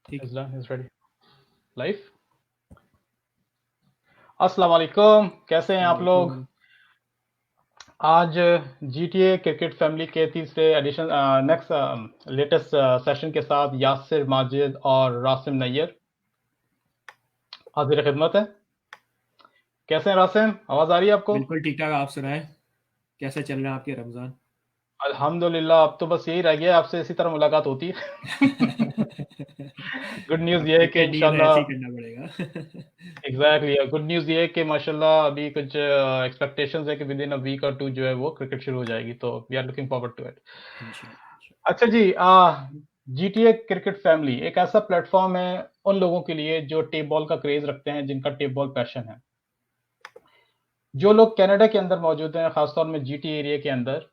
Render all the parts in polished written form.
ठीक It's done. It's ready. Live. अस्सलाम वालेकुम, कैसे हैं आप लोग? आज GTA क्रिकेट फैमिली के तीसरे एडिशन नेक्स्ट लेटेस्ट सेशन के साथ यासिर माजिद और रासिम नैयर हाजिर खिदमत है। कैसे हैं रासिम? आवाज आ रही है आपको? बिल्कुल ठीक ठाक। आप सुनाएं, कैसा चल रहा है आपके रमजान? अल्हम्दुलिल्लाह, अब तो बस यही रह गया, आपसे इसी तरह मुलाकात होती है। गुड न्यूज़ ये है कि क्रिकेट डील इंशाल्लाह ऐसे ही करना पड़ेगा। एग्जैक्टली गुड न्यूज़ ये है कि माशाल्लाह अभी कुछ एक्सपेक्टेशंस है कि विद इन अ वीक और टू जो है वो क्रिकेट शुरू हो जाएगी, तो we are looking forward to it. इंशाल्लाह। अच्छा जी, GTA क्रिकेट फैमिली एक ऐसा प्लेटफॉर्म है उन लोगों के लिए जो टेप बॉल का क्रेज रखते हैं, जिनका टेप बॉल पैशन है। जो लोग कनाडा के अंदर मौजूद हैं, खासतौर में GTA एरिया के अंदर,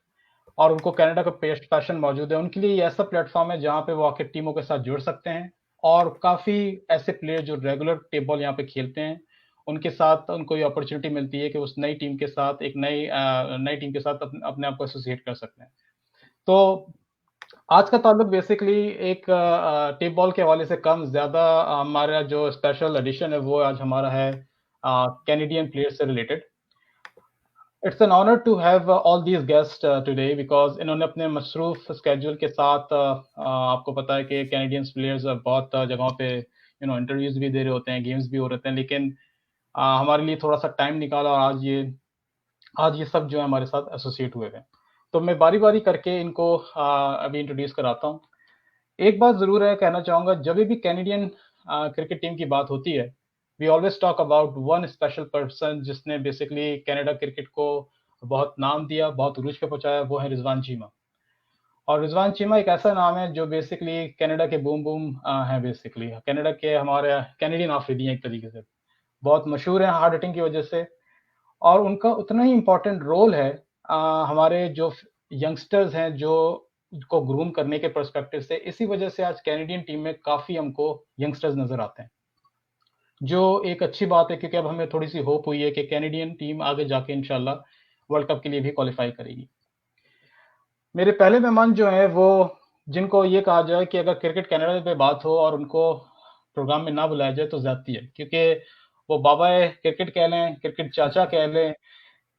और उनको कनाडा का पैशन मौजूद है, उनके लिए ये ऐसा प्लेटफॉर्म है जहाँ पे वो आके टीमों के साथ जुड़ सकते हैं। और काफ़ी ऐसे प्लेयर जो रेगुलर टेप बॉल यहाँ पे खेलते हैं, उनके साथ उनको ये अपॉर्चुनिटी मिलती है कि उस नई टीम के साथ एक नई टीम के साथ अपने आप को एसोसिएट कर सकते हैं। तो आज का ताल्लुक बेसिकली एक टेप बॉल के हवाले से कम ज़्यादा हमारा जो स्पेशल एडिशन है वो आज हमारा है कैनेडियन प्लेयर से related. It's an honour to have all these guest today because इन्होंने अपने मसरूफ स्केड्यूल के साथ आपको पता है कि कैनेडियंस प्लेयर्स बहुत जगहों पे इंटरव्यूज भी दे रहे होते हैं, गेम्स भी हो रहे हैं, लेकिन हमारे लिए थोड़ा सा टाइम निकाला और आज ये सब जो है हमारे साथ एसोसिएट हुए हैं। तो मैं बारी बारी करके इनको अभी इंट्रोड्यूस कराता हूँ। एक बात ज़रूर है, कहना चाहूँगा, जब भी कैनेडियन क्रिकेट टीम की बात होती है, we always talk about one special person जिसने बेसिकली कनाडा क्रिकेट को बहुत नाम दिया, बहुत उरूज पे पहुंचाया, वो है रिजवान चीमा। और रिजवान चीमा एक ऐसा नाम है जो बेसिकली कनाडा के बूम बूम है, बेसिकली कनाडा के हमारे कैनेडियन आफरीदी हैं एक तरीके से, बहुत मशहूर हैं हार्ड हिटिंग की वजह से। और उनका उतना ही इम्पोर्टेंट रोल है हमारे जो यंगस्टर्स हैं जो को ग्रूम करने के पर्सपेक्टिव से। इसी वजह से आज कैनेडियन टीम में काफ़ी हमको यंगस्टर्स नज़र आते हैं, जो एक अच्छी बात है, क्योंकि अब हमें थोड़ी सी होप हुई है कि कैनेडियन टीम आगे जाके इंशाल्लाह वर्ल्ड कप के लिए भी क्वालिफाई करेगी। मेरे पहले मेहमान जो हैं वो, जिनको ये कहा जाए कि अगर क्रिकेट कनाडा पे बात हो और उनको प्रोग्राम में ना बुलाया जाए तो ज्यादती है, क्योंकि वो बाबा क्रिकेट कह लें, क्रिकेट चाचा कह लें,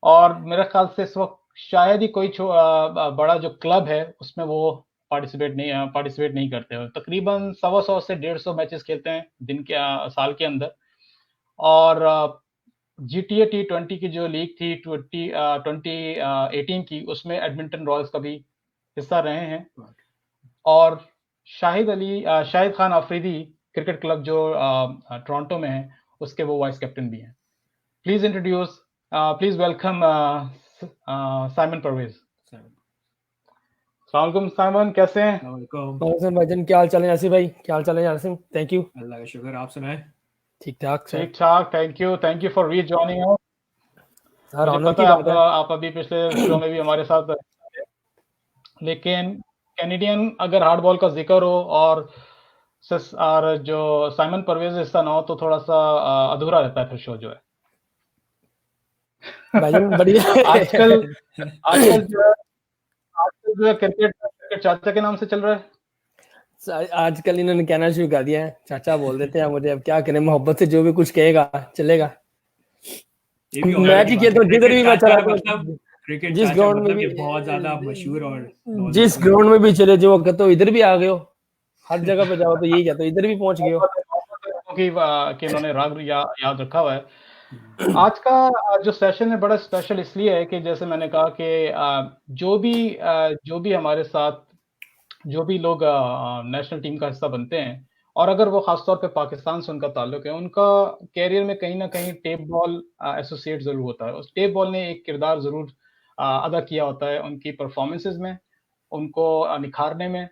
और मेरे ख्याल से इस वक्त शायद ही कोई बड़ा जो क्लब है उसमें वो पार्टिसिपेट नहीं करते हो। तकरीबन 100 से 150 मैचेस खेलते हैं दिन के साल के अंदर। और GTA T20 की जो लीग थी 2018 की, उसमें एडमिंटन रॉयल्स का भी हिस्सा रहे हैं। और शाहिद खान अफरीदी क्रिकेट क्लब जो टोरंटो में है, उसके वो वाइस कैप्टन भी हैं। Please welcome Simon Parvez. अस्सलाम वालेकुम साइमन, कैसे हैं? भाईजान, क्या हाल चाल है? यासिर भाई, क्या हाल चाल है? Yasir, thank you. अल्लाह का शुक्र, आप सुनाएं। ठीक ठाक सर। ठीक ठाक, थैंक यू फॉर री जॉइनिंग अस। सर मुझे ऑनर पता की है बात है। आप अभी पिछले शो में भी हमारे साथ थे, लेकिन कैनेडियन अगर हार्ड बॉल का जिक्र हो और जो साइमन परवेज हिस्सा ना हो तो थोड़ा सा अधूरा रहता है फिर शो जो है। भाईजान बढ़िया। आजकल जो है क्रिकेट चाचा के नाम से चल रहा है। आजकल इन्होंने कहना शुरू कर दिया है, चाचा बोल देते हैं मुझे। अब क्या करें, मोहब्बत से जो भी कुछ कहेगा चलेगा। मैच ही खेलता हूँ जिधर भी मैं चला मतलब क्रिकेट जिस चाचा ग्राउंड में मतलब भी, कि बहुत ज्यादा मशहूर और जिस ग्राउंड में भी चले जाओ, कहते हो इधर भी आ गए हो। हर जगह पे जाओ तो यही कहते हो, इधर भी पहुंच गए हो। कि इन्होंने राग याद रखा हुआ है। आज का जो सेशन है बड़ा स्पेशल इसलिए है कि जैसे मैंने कहा कि जो भी हमारे साथ जो भी लोग नेशनल टीम का हिस्सा बनते हैं, और अगर वो खासतौर पे पाकिस्तान से उनका ताल्लुक है, उनका कैरियर में कहीं ना कहीं टेप बॉल एसोसिएट जरूर होता है। उस टेप बॉल ने एक किरदार जरूर अदा किया होता है उनकी परफॉर्मेंसेज में, उनको निखारने में,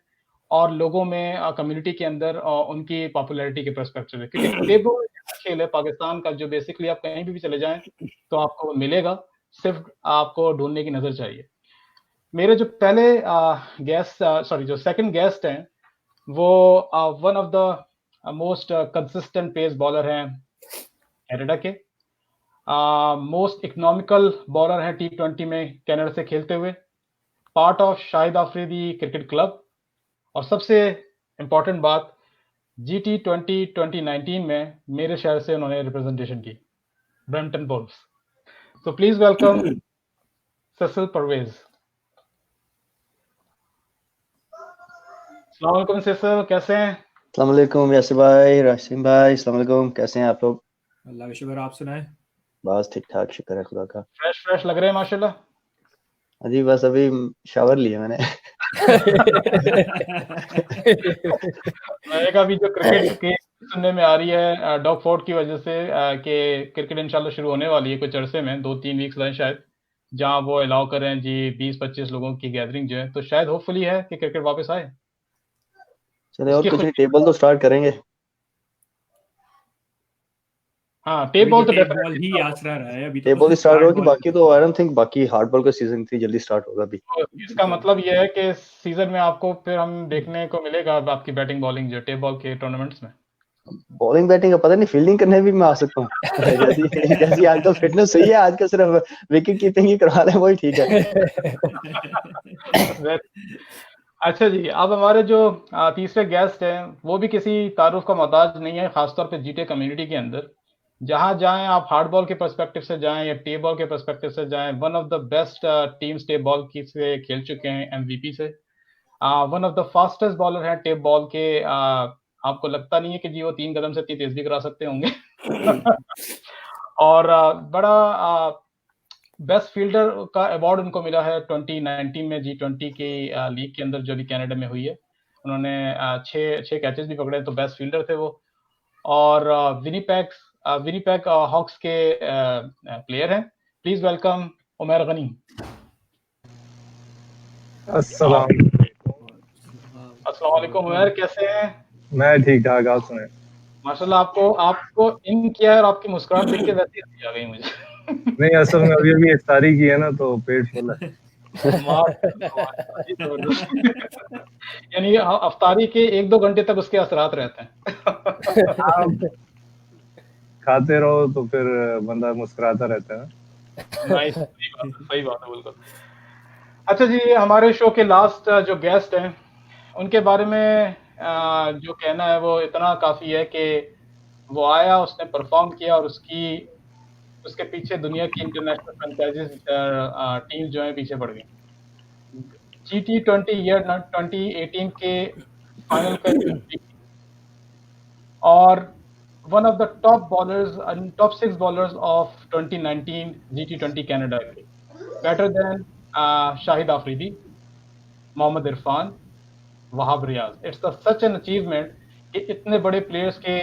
और लोगों में कम्युनिटी के अंदर उनकी पॉपुलैरिटी के पर्सपेक्टिव से। क्योंकि टेप बॉल एक ऐसा खेल है पाकिस्तान का जो बेसिकली आप कहीं भी चले जाएं तो आपको मिलेगा, सिर्फ आपको ढूंढने की नजर चाहिए। मेरे जो पहले जो सेकंड गेस्ट हैं, वो one of the most consistent pace bowler हैं कनाडा के, मोस्ट इकोनॉमिकल बॉलर हैं T20 में कनाडा से खेलते हुए, part of Shahid Afridi cricket club, और सबसे इम्पोर्टेंट बात, GT20 2019 में मेरे शहर से उन्होंने रिप्रेजेंटेशन की, ब्रैम्पटन वुल्व्स। तो प्लीज वेलकम सेसिल परवेज। अस्सलाम वालेकुम सेसिल, कैसे हैं? अस्सलाम वालेकुम यासिर भाई, राशिम भाई, अस्सलाम वालेकुम, कैसे हैं आप लोग? अल्लाह का शुक्र, आप सुनाएं। बस ठीक ठाक, शुक्र है खुदा का। फ्रेश लग रहे हैं माशाल्लाह। अजी बस अभी शावर लिया मैंने। एक अभी जो क्रिकेट के सुनने में आ रही है डॉग फोर्ट की वजह से कि क्रिकेट इंशाल्लाह शुरू होने वाली है कुछ अरसे में, 2-3 वीक्स में शायद, जहां वो अलाउ कर रहे हैं जी 20-25 लोगों की गैदरिंग जो है, तो शायद होपफुली है कि क्रिकेट वापस आए। चले और उसकी कुछ नहीं, खुशी, टेबल तो स्टार्ट करेंगे। हाँ अभी टेबल तो तो टेप बॉल डेफिनेटली ही आसरा रहा है अभी तो। टेबल स्टार्ट हार्ड होगी, बॉल बाकी तो आई डोंट थिंक, बाकी हार्ड बॉल का सीजन इतनी जल्दी स्टार्ट होगा अभी। इसका मतलब ये है कि सीजन में आपको फिर हम देखने को मिलेगा अब आपकी बैटिंग बॉलिंग जो टेप बॉल के टूर्नामेंट्स में। बॉलिंग बैटिंग का पता नहीं, फील्डिंग करने भी मैं आ सकता हूँ। जैसी आजकल फिटनेस सही है, आजकल सिर्फ विकेट कीपिंग ही करवा रहे हैं, वही ठीक है। अच्छा जी, अब हमारे जो तीसरे गेस्ट हैं वो भी किसी तारुफ का मोहताज नहीं है, खासतौर पे जीटे कम्युनिटी के अंदर। जहां जाएं आप, हार्ड बॉल के पर्सपेक्टिव से जाएं या टेप बॉल के पर्सपेक्टिव से जाएं, one of the best teams tape ball की से खेल चुके हैं, एमवीपी से। One of the fastest bowler हैं टेप बॉल के। आपको लगता नहीं है कि जी वो 3 कदम से इतनी तेज भी करा सकते होंगे। और बड़ा बेस्ट फील्डर का अवार्ड उनको मिला है 2019 में G20 की लीग के अंदर जो भी कनाडा में हुई है। उन्होंने 6 कैचेस भी पकड़े, तो बेस्ट फील्डर थे वो। और विनीपेग हॉक्स के प्लेयर हैं। Please welcome Umar Ghani. अस्सलाम अस्सलाम वालेकुम उमर, कैसे हैं? मैं ठीक ठाक, आप सुने? माशाल्लाह, आपको इन किया है और आपकी मुस्कुराहट देख के वैसे ही हंसी आ गई मुझे। नहीं, असल में अभी इफ्तारी की है ना, तो पेट फुल है। यानी अफ्तारी के 1-2 घंटे तक उसके असरात रहते हैं। आप खाते रहो तो फिर बंदा मुस्कुराता रहता है। नाइस, सही बात है बिल्कुल। अच्छा जी, हमारे शो के लास्ट जो गेस्ट हैं उनके बारे में जो कहना है वो इतना काफी है कि वो आया, उसने परफॉर्म किया और उसके पीछे दुनिया की इंटरनेशनल फ्रेंचाइजीज टीम जो है पीछे पड़ गई। GT20 ईयर 2018 के फाइनल का और one of the top 6 bowlers of 2019 GT20 Canada, better than Shahid Afridi, Mohammad Irfan, Wahab Riaz. It's such an achievement कि इतने बड़े प्लेयर्स के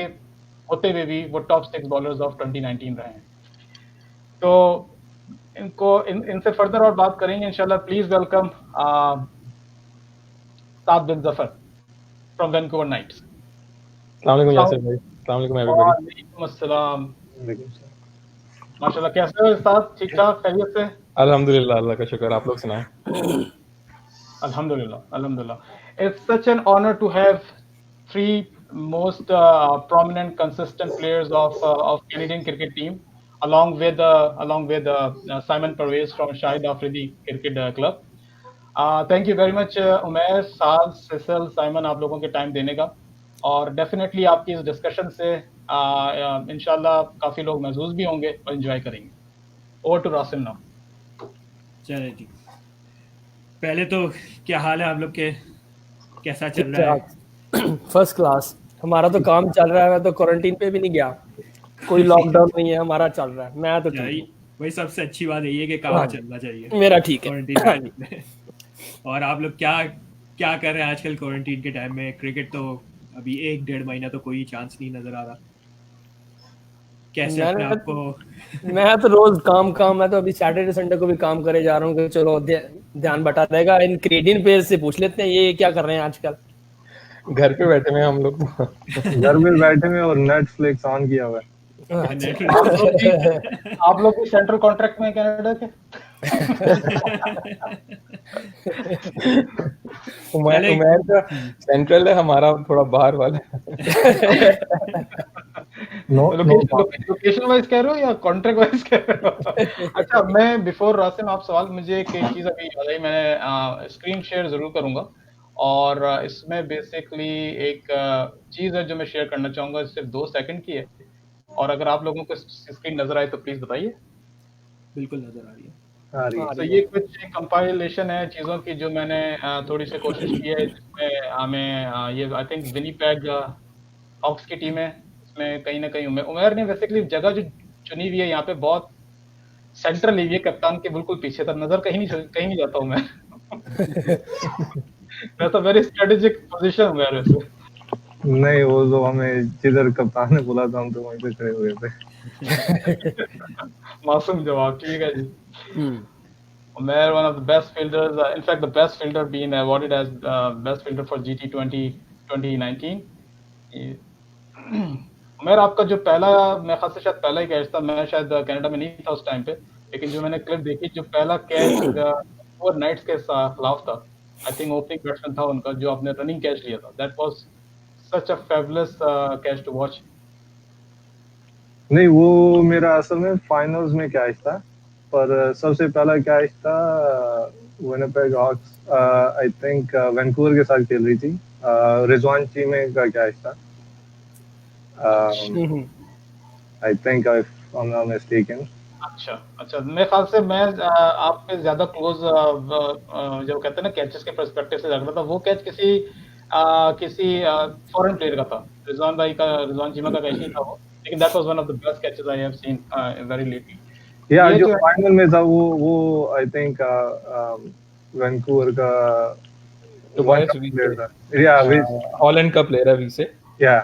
होते हुए भी वो टॉप 6 बॉलर्स ऑफ 2019 रहे हैं। तो इनसे फर्दर और बात करेंगे इंशाल्लाह। Please welcome Saad bin Zafar from Vancouver Knights. अस्सलाम वालेकुम यासिर भाई, अस्सलाम वालेकुम एवरीबॉडी। वालेकुम अस्सलाम। माशाल्लाह, कैसे हो उस्ताद? ठीक ठाक, खैरियत से? अल्हम्दुलिल्लाह, अल्लाह का शुक्र। आप लोग सुनाएं? Alhamdulillah. It's such an honor to have 3 most prominent, consistent players of Canadian cricket team, along with Simon Parvez from Shahid Afridi Cricket Club. Thank you very much Umair, साज, सिसल, साइमन, आप लोगों के टाइम देने का। और डेफिनेटली आपकी इस discussion से इंशाल्लाह काफी लोग महसूस भी होंगे और एंजॉय करेंगे। Over to Rasim now. चले जी, पहले तो क्या हाल है आप लोग के, कैसा चल रहा है? First class. हमारा तो काम चल रहा है, मैं तो क्वारंटीन पे भी नहीं गया, कोई लॉकडाउन नहीं है, हमारा चल रहा है। मैं तो ठीक हूं। वही सबसे अच्छी बात यही है कि काम चलना चाहिए। मेरा ठीक है। क्वारंटीन में। और आप लोग क्या कर रहे हैं आजकल क्वारंटीन के टाइम में? क्रिकेट तो अभी 1-1.5 महीना तो कोई चांस नहीं नजर आ रहा। कैसे अपने आप को? मैं तो रोज काम। मैं तो अभी सैटरडे संडे को भी काम करे जा रहा हूँ कि चलो ध्यान बटा रहेगा। इन कैनेडियन प्लेयर्स से पूछ लेते हैं ये क्या कर रहे हैं आजकल। घर पे बैठे हुए हम लोग तो। घर में बैठे हुए और नेटफ्लिक्स ऑन किया हुआ है। आप लोग भी सेंट्रल कॉन्ट्रैक्ट में कनाडा के? उमैर का सेंट्रल है, हमारा थोड़ा बाहर वाला है। लोकेशन वाइज कह रहे हो या कॉन्ट्रैक्ट वाइज कह रहे हो? अच्छा, मैं बिफोर रासिम आप सवाल, मुझे एक चीज अभी याद आई, मैंने स्क्रीन शेयर जरूर करूंगा और इसमें बेसिकली एक चीज़ है जो मैं शेयर करना चाहूँगा, सिर्फ 2 सेकंड की है, और अगर आप लोगों को स्क्रीन नज़र आए तो प्लीज़ बताइए। बिल्कुल नजर आ रही है। आ रही है। तो ये कुछ कंपाइलेशन है चीज़ों की जो मैंने थोड़ी सी कोशिश की है, जिसमें हमें ये आई थिंक विनीपेग हॉक्स की टीम है, इसमें कहीं ना कहीं उमेर ने बेसिकली जगह जो चुनी हुई है यहाँ पे बहुत सेंट्रल ली हुई है, कप्तान के बिल्कुल पीछे तक, नजर कहीं नहीं जाता हूँ मैं। वैसा वेरी स्ट्रेटेजिक पोजीशन उमेर वैसे। नहीं, वो जो हमें जिधर कप्तान ने बोला था हम तो वहीं पे खड़े हुए थे। मासूम जवाब, ठीक है जी। Umair, one of the best fielders, in fact, the best fielder being awarded as best fielder for GT20 2019. Umair, आपका जो पहला, मेरे ख्याल से शायद पहला ही कैच था, मैं शायद कनाडा में नहीं था उस टाइम पे, लेकिन जो मैंने क्लिप देखी, जो पहला कैच फोर नाइट्स के खिलाफ था, आई थिंक ओपनिंग बैट्समैन था उनका, जो आपने रनिंग कैच लिया था, that was such a fabulous catch to watch. नहीं, वो मेरा असल में फाइनल्स में कैच था, पर सबसे पहला कैच था Winnipeg Hawks, I think Vancouver के साथ खेल रही थी, रिजवान चीमे का कैच था, I think I am not mistaken. अच्छा, मेरे ख्याल से मैं आप पे ज्यादा क्लोज जो कहते हैं ना कैचेस के पर्सपेक्टिव से लग रहा था, वो कैच किसी फॉरेन प्लेयर का था, रिजवान चीमा का कैच नहीं था वो, लेकिन that was one of the best catches I have seen very lately. या जो फाइनल में था वो आई थिंक वैंकूवर का प्लेयर था, या हॉलैंड का प्लेयर है वी से, या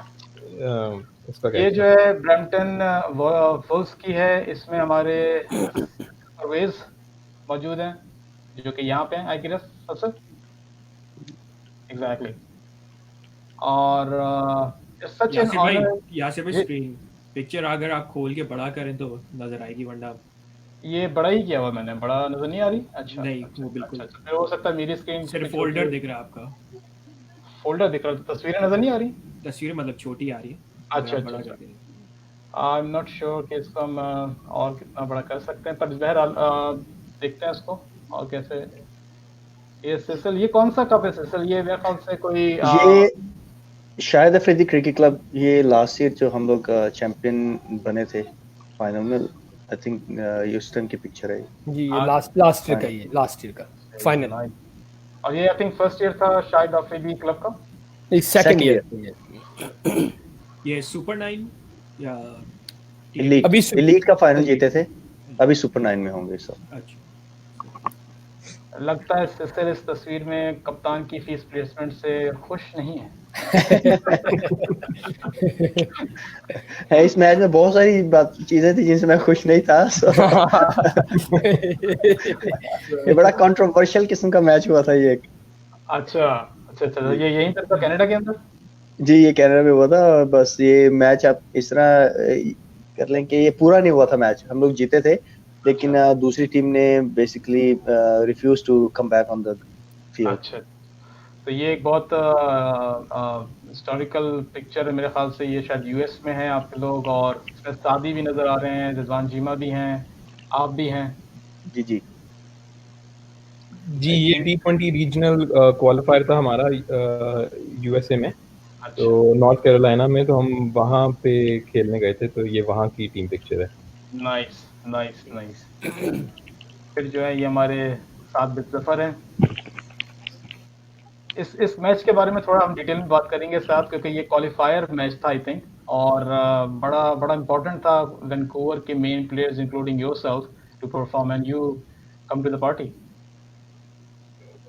उसका ये जो है ब्रैम्पटन वुल्व्स की है, इसमें हमारे परवेज मौजूद हैं जो कि यहाँ पे हैं, आई गेस सर एग्जैक्टली। और सच एन ऑनर, यासिर भाई स्क्रीन पिक्चर अगर आप खोल के बड़ा करें तो नजर आएगी, वरना ये बड़ा ही किया हुआ मैंने, बड़ा नजर नहीं आ रही। अच्छा नहीं, वो बिल्कुल अच्छा, फिर हो सकता है मेरी स्क्रीन सिर्फ फोल्डर दिख रहा है, आपका फोल्डर दिख रहा है, तस्वीरें नजर नहीं आ रही, तस्वीरें मतलब छोटी आ रही है। अच्छा, आई एम नॉट श्योर कि इसको हम और कितना बड़ा कर सकते हैं, पर बहरहाल देखते हैं इसको और कैसे। ये सिसल, ये कौन सा कप है सिसल? ये मेरे ख्याल से कोई ये शायद अफरीदी क्रिकेट क्लब, ये लास्ट ईयर जो हम लोग चैंपियन बने थे फाइनल में, आई थिंक ह्यूस्टन की पिक्चर है जी, ये लास्ट ईयर का, ये लास्ट ईयर का फाइनल। और ये आई थिंक फर्स्ट ईयर था शायद अफरीदी क्लब का, सेकंड ईयर। ये सुपर 9 या एलीट का फाइनल जीते थे, अभी सुपर 9 में होंगे सब। अच्छा, लगता है सिसल इस तस्वीर में कप्तान की फीस प्लेसमेंट से खुश नहीं है। है, इस मैच में बहुत सारी चीजें थी जिनसे मैं खुश नहीं था। ये बड़ा कंट्रोवर्शियल किस्म का मैच हुआ था ये। अच्छा, ये यहीं तक था कनाडा के अंदर? जी, ये कनाडा में हुआ था, और बस ये मैच आप इस तरह कर लें कि ये पूरा नहीं हुआ था मैच, हम लोग जीते थे, लेकिन दूसरी टीम ने basically refuse to come back on the field. अच्छा, तो ये एक बहुत हिस्टोरिकल पिक्चर है मेरे ख्याल से, ये शायद यूएस में है आपके लोग, और इसमें सादी भी नजर आ रहे हैं, रिजवान चीमा भी हैं, आप भी हैं। जी, ये T20 रीजनल क्वालिफायर था हमारा यूएसए में, तो नॉर्थ कैरोलिना में, तो हम वहाँ पे खेलने गए थे, तो ये वहाँ की टीम पिक्चर है। नाइस। फिर जो है ये हमारे साथ बिजफर हैं। इस मैच के बारे में थोड़ा हम डिटेल में बात करेंगे साथ, क्योंकि ये क्वालिफायर मैच था आई थिंक, और बड़ा इंपॉर्टेंट था वैंकूवर के main players including yourself to perform, and you come to the party.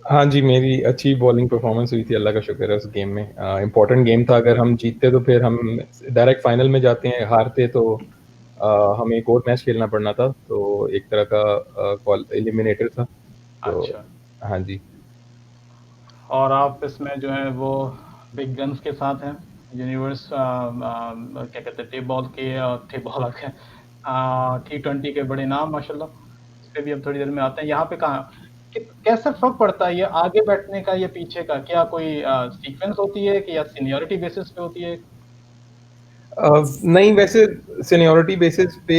हाँ जी, मेरी अच्छी बॉलिंग परफॉर्मेंस हुई थी, अल्लाह का शुक्र है उस गेम में। इम्पोर्टेंट गेम था, अगर हम जीतते तो फिर हम डायरेक्ट फाइनल में जाते हैं, हारते तो हमें एक और मैच खेलना पड़ना था, तो एक तरह का एलिमिनेटर था। तो अच्छा, हाँ जी। और आप इसमें जो है वो बिग गन्स के साथ हैं, यूनिवर्स क्या कहते हैं, टेबॉल के T20 के बड़े नाम माशाल्लाह, इस पर भी हम थोड़ी देर में आते हैं। यहाँ पे कैसा फर्क पड़ता है ये आगे बैठने का या पीछे का? क्या कोई सीक्वेंस होती है कि या सीनियरिटी बेसिस पे होती है? नहीं, वैसे सीनियरिटी बेसिस पे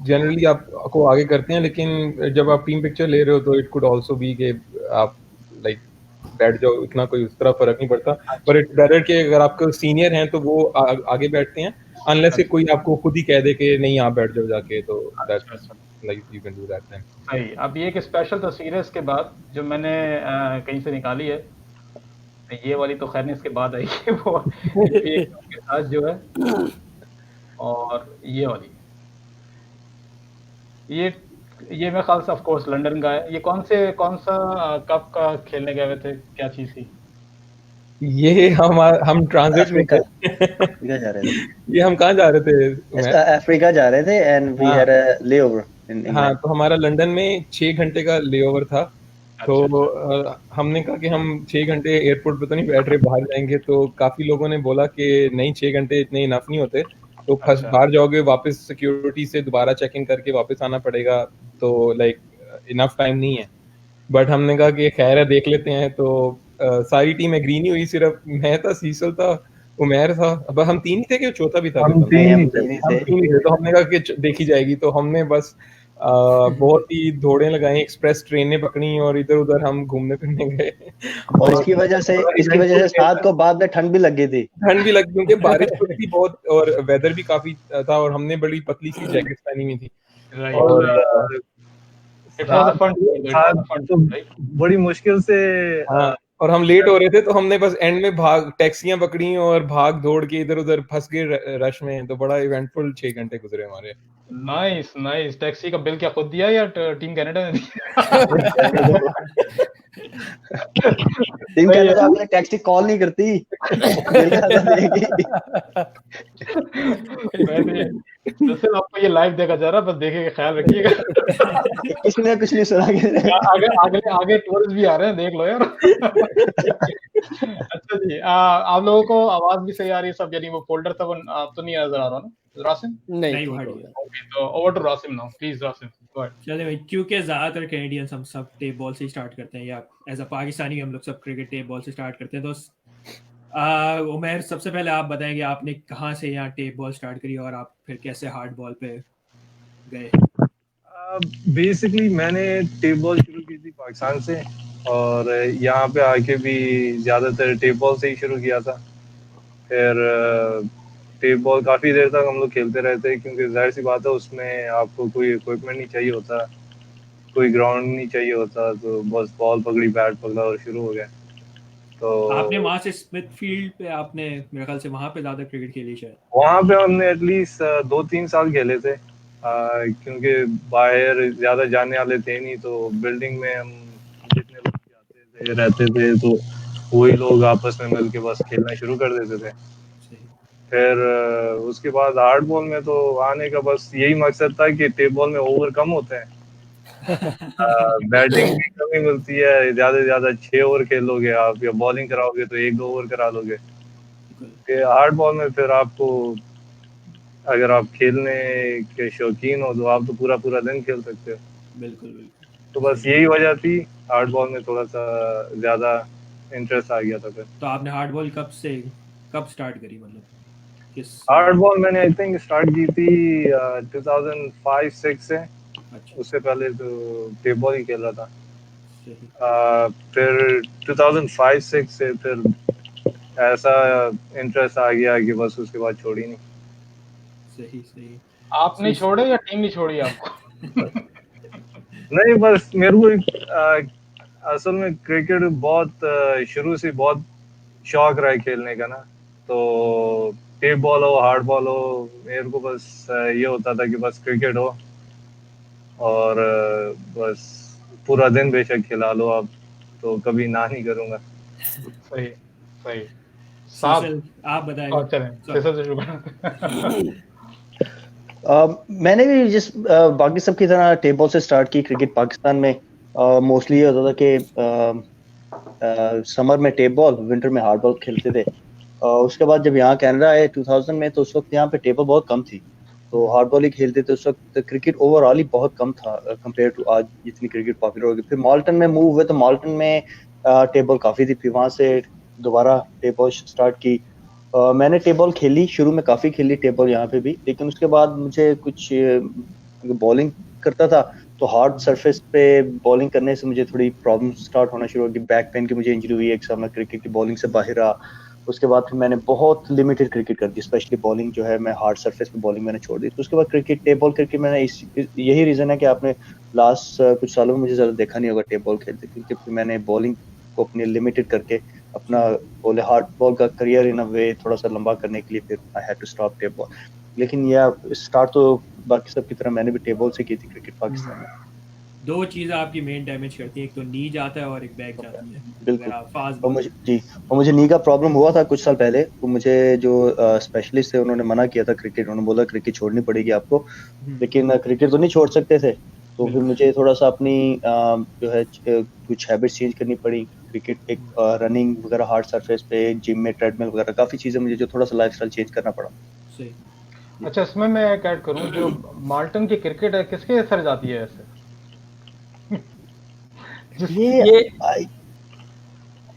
जनरली आपको आगे करते हैं, लेकिन जब आप टीम पिक्चर ले रहे हो तो इट कुड आल्सो बी कि आप लाइक बैठ जाओ, इतना कोई उस तरह फर्क नहीं पड़ता। पर इट्स बेटर कि अगर आपके सीनियर हैं तो वो आगे बैठते हैं, अनलेस कि कोई आपको खुद ही कह दे कि नहीं आप बैठ जाओ जाके, तो that's like you can do that then. सही। अब ये एक स्पेशल तस्वीर है इसके बाद जो मैंने कहीं से निकाली है, ये वाली तो खैर नहीं, इसके बाद आई है वो एक के साथ जो है, और ये वाली, ये मेरे ख्याल से ऑफ कोर्स लंदन का है। ये कौन सा कप का खेलने गए हुए थे, क्या चीज थी? ये हम ट्रांजिट में अफ्रीका जा रहे थे, ये हम कहाँ जा रहे थे? अफ्रीका जा रहे थे and we had a layover in हाँ, तो हमारा लंदन में 6 घंटे का लेओवर था। तो हमने कहा कि हम 6 घंटे एयरपोर्ट पे तो नहीं बैठ रहे, बाहर जाएंगे। तो काफी लोगों ने बोला कि नहीं, 6 घंटे इतने इनफ नहीं होते, तो फर्स्ट बाहर जाओगे, वापस सिक्योरिटी से दोबारा चेक इन करके वापस आना पड़ेगा, तो लाइक इनफ टाइम नहीं है। बट हमने कहा कि खैर है, देख लेते हैं। तो सारी टीम एग्री नहीं हुई, सिर्फ मैं था, सीसल था, उमैर था, अब हम 3 ही थे कि चौथा भी था? हम 3 ही थे। हम 3 ही थे। तो हमने कहा कि देखी जाएगी, तो हमने बस बहुत ही दौड़ें लगाई, एक्सप्रेस ट्रेनें पकड़ी और इधर उधर हम घूमने फिरने गए। और इसकी वजह से साथ को बाद में ठंड भी लग गई थी। ठंड भी लगी क्योंकि बारिश हो रही थी बहुत, और वेदर भी काफी था, और हमने बड़ी पतली सी जैकेट पहनी हुई थी। और बड़ी मुश्किल से, हाँ, और हम लेट हो रहे थे, तो हमने बस एंड में टैक्सियां पकड़ी और भाग दौड़ के इधर उधर फंस गए रश में। तो बड़ा इवेंटफुल 6 घंटे गुजरे हमारे। नाइस। टैक्सी का बिल क्या खुद दिया या टीम कनाडा ने दिया? टीम कनाडा अपने टैक्सी कॉल नहीं करती, वैसे आपको ये लाइव देखा जा रहा है, बस देखेगा, ख्याल रखिएगा। किसी ने कुछ नहीं सुना के आगे टूरिस्ट भी आ रहे हैं, देख लो यार। अच्छा जी, आप लोगों को आवाज भी सही आ रही है सब? यानी वो फोल्डर था, वो आप तो नहीं नजर आ रहा ना रासिम? नहीं, वो ओके, तो over to Rasim now, please Rasim, go ahead. चले भाई, क्योंकि ज्यादातर कैनेडियंस हम सब टेप बॉल से ही स्टार्ट करते हैं, या एज अ पाकिस्तानी हम लोग सब क्रिकेट टेप बॉल से स्टार्ट करते हैं। तो उमैर, सबसे पहले आप बताएंगे आपने कहाँ से यहाँ टेप बॉल स्टार्ट करी और आप फिर कैसे हार्ड बॉल पे गए? बेसिकली मैंने टेप बॉल शुरू की थी पाकिस्तान से, और यहाँ पे आके भी ज़्यादातर टेप बॉल से ही शुरू किया था। फिर टेप बॉल काफ़ी देर तक हम लोग खेलते रहते, क्योंकि जाहिर सी बात है उसमें आपको कोई इक्विपमेंट नहीं चाहिए होता, कोई ग्राउंड नहीं चाहिए होता, तो बस बॉल पकड़ी, बैट पकड़ा और शुरू हो गया। तो आपने वहाँ से स्मिथ फील्ड पे, आपने मेरे ख्याल से वहाँ पे ज़्यादा क्रिकेट खेली शायद? वहाँ पे हमने एटलीस्ट 2-3 साल खेले थे, क्योंकि बाहर ज़्यादा जाने वाले थे नहीं, तो बिल्डिंग में हम जितने लोग जाते थे रहते थे, तो वही लोग आपस में मिल के बस खेलना शुरू कर देते थे। फिर उसके बाद हार्ड बॉल में तो आने का बस यही मकसद था कि टेप बॉल में ओवर कम होते हैं, बैटिंग की कमी मिलती है, ज़्यादा से ज़्यादा 6 ओवर खेलोगे आप, या बॉलिंग कराओगे तो 1-2 ओवर करा लोगे। हार्ड बॉल में फिर आपको, अगर आप खेलने के शौकीन हो तो आप तो पूरा दिन खेल सकते हो। बिल्कुल। तो बस यही वजह थी, हार्ड बॉल में थोड़ा सा ज़्यादा इंटरेस्ट आ गया था। फिर तो आपने हार्ड बॉल कब स्टार्ट करी, मतलब किस? हार्ड बॉल मैंने आई थिंक स्टार्ट की थी 2005-06 से। अच्छा। उससे पहले तो टेप बॉल ही खेल रहा था। फिर 2005-06 से फिर ऐसा इंटरेस्ट आ गया कि बस उसके बाद छोड़ी नहीं। सही। आपने छोड़े या टीम ने छोड़ी आपको? नहीं, बस मेरे को असल में क्रिकेट बहुत शुरू से बहुत शौक रहा है खेलने का ना, तो टेप बॉल हो, हार्ड बॉल हो, मेरे को बस ये होता था कि बस क्रिकेट हो, और बस पूरा दिन बेशक खिला लो आप, तो कभी ना नहीं करूँगा। सही। सीसल, आप बताएं। चलें, सीसल से शुरू करें। मैंने भी जिस बाकी सब की तरह टेप बॉल से स्टार्ट की क्रिकेट। पाकिस्तान में मोस्टली ये होता था कि समर में टेप बॉल, विंटर में हार्ड बॉल खेलते थे। उसके बाद जब यहाँ कनाडा आए 2000 में, तो उस वक्त यहाँ पे टेप बॉल बहुत कम थी, तो हार्ड बॉल ही खेलते थे। उस वक्त क्रिकेट ओवरऑल ही बहुत कम था कंपेयर टू आज जितनी क्रिकेट पॉपुलर हो गई। फिर माल्टन में मूव हुए, तो माल्टन में टेप बॉल काफ़ी थी, फिर वहाँ से दोबारा टेप बॉल स्टार्ट की। मैंने टेप बॉल खेली, शुरू में काफ़ी खेली टेप बॉल यहाँ पे भी, लेकिन उसके बाद मुझे कुछ बॉलिंग करता था तो हार्ड सरफेस पे बॉलिंग करने से मुझे थोड़ी प्रॉब्लम स्टार्ट होना शुरू हो गई। बैक पेन की मुझे इंजरी हुई एक साल में, क्रिकेट की बॉलिंग से बाहर रहा। उसके बाद फिर मैंने बहुत लिमिटेड क्रिकेट कर दी, स्पेशली बॉलिंग जो है मैं हार्ड सरफेस पे बॉलिंग मैंने छोड़ दी। तो उसके बाद क्रिकेट टेप बॉल क्रिकेट मैंने यही रीज़न है कि आपने लास्ट कुछ सालों में मुझे ज़्यादा देखा नहीं होगा टेप बॉल खेलते, क्योंकि मैंने बॉलिंग को अपनी लिमिटेड करके अपना बोले हार्ड बॉल का करियर इन अ वे थोड़ा सा लंबा करने के लिए फिर I had to stop tape ball. लेकिन यह स्टार्ट तो बाकी सब की तरह मैंने भी टेप बॉल से की थी क्रिकेट पाकिस्तान में। दो चीज़ें आपकी मेन डैमेज करती हैं, एक तो नी जाता है और एक बैक जाती है बिल्कुल। अगर आप फास्ट और मुझे जी, और मुझे नी का प्रॉब्लम हुआ था कुछ साल पहले। तो मुझे जो स्पेशलिस्ट थे उन्होंने मना किया था क्रिकेट, उन्होंने बोला क्रिकेट छोड़नी पड़ेगी आपको, लेकिन क्रिकेट तो नहीं छोड़ सकते थे। तो फिर मुझे थोड़ा सा अपनी जो है कुछ हैबिट्स चेंज करनी पड़ी। क्रिकेट एक रनिंग वगैरह हार्ड सरफेस पे, जिम में ट्रेडमिल वगैरह काफ़ी चीज़ें मुझे जो थोड़ा सा लाइफस्टाइल चेंज करना पड़ा। सही। अच्छा, इसमें मैं एक ऐड करूं, जो माल्टन की क्रिकेट है किसके असर जाती है ऐसे? ये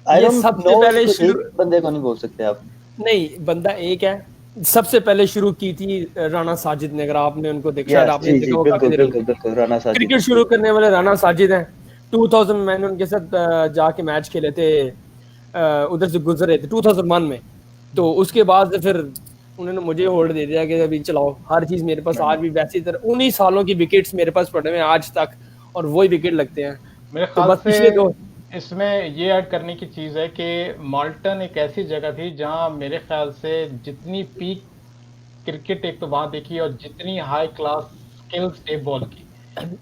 आई डोंट सबसे नो, पहले एक बंदे को नहीं बोल सकते आप। नहीं, बंदा एक है। सबसे पहले शुरू की थी राणा साजिद ने, अगर आपने उनको देखा, शायद यस, आपने जी देखा जी, वो बिल्कुल काफी देर बिल्कुल बिल्कुल, राणा साजिद। क्रिकेट शुरू करने वाले राणा साजिद हैं। 2000 मैंने उनके साथ जाके मैच खेले थे, उधर से गुजर रहे थे 2001 में। तो उसके बाद से फिर उन्होंने मुझे होल्ड दे दिया कि अभी चलाओ, हर चीज मेरे पास आज भी वैसी तरह 19 सालों की विकेट्स मेरे पास पड़े हुए हैं आज तक, और वही विकेट लगते हैं। मेरे तो ख्याल बस से पिछले दो इसमें ये ऐड करने की चीज है कि माल्टन एक ऐसी जगह थी जहां मेरे ख्याल से जितनी पीक क्रिकेट एक तो वहां देखी, और जितनी high class skills tape ball की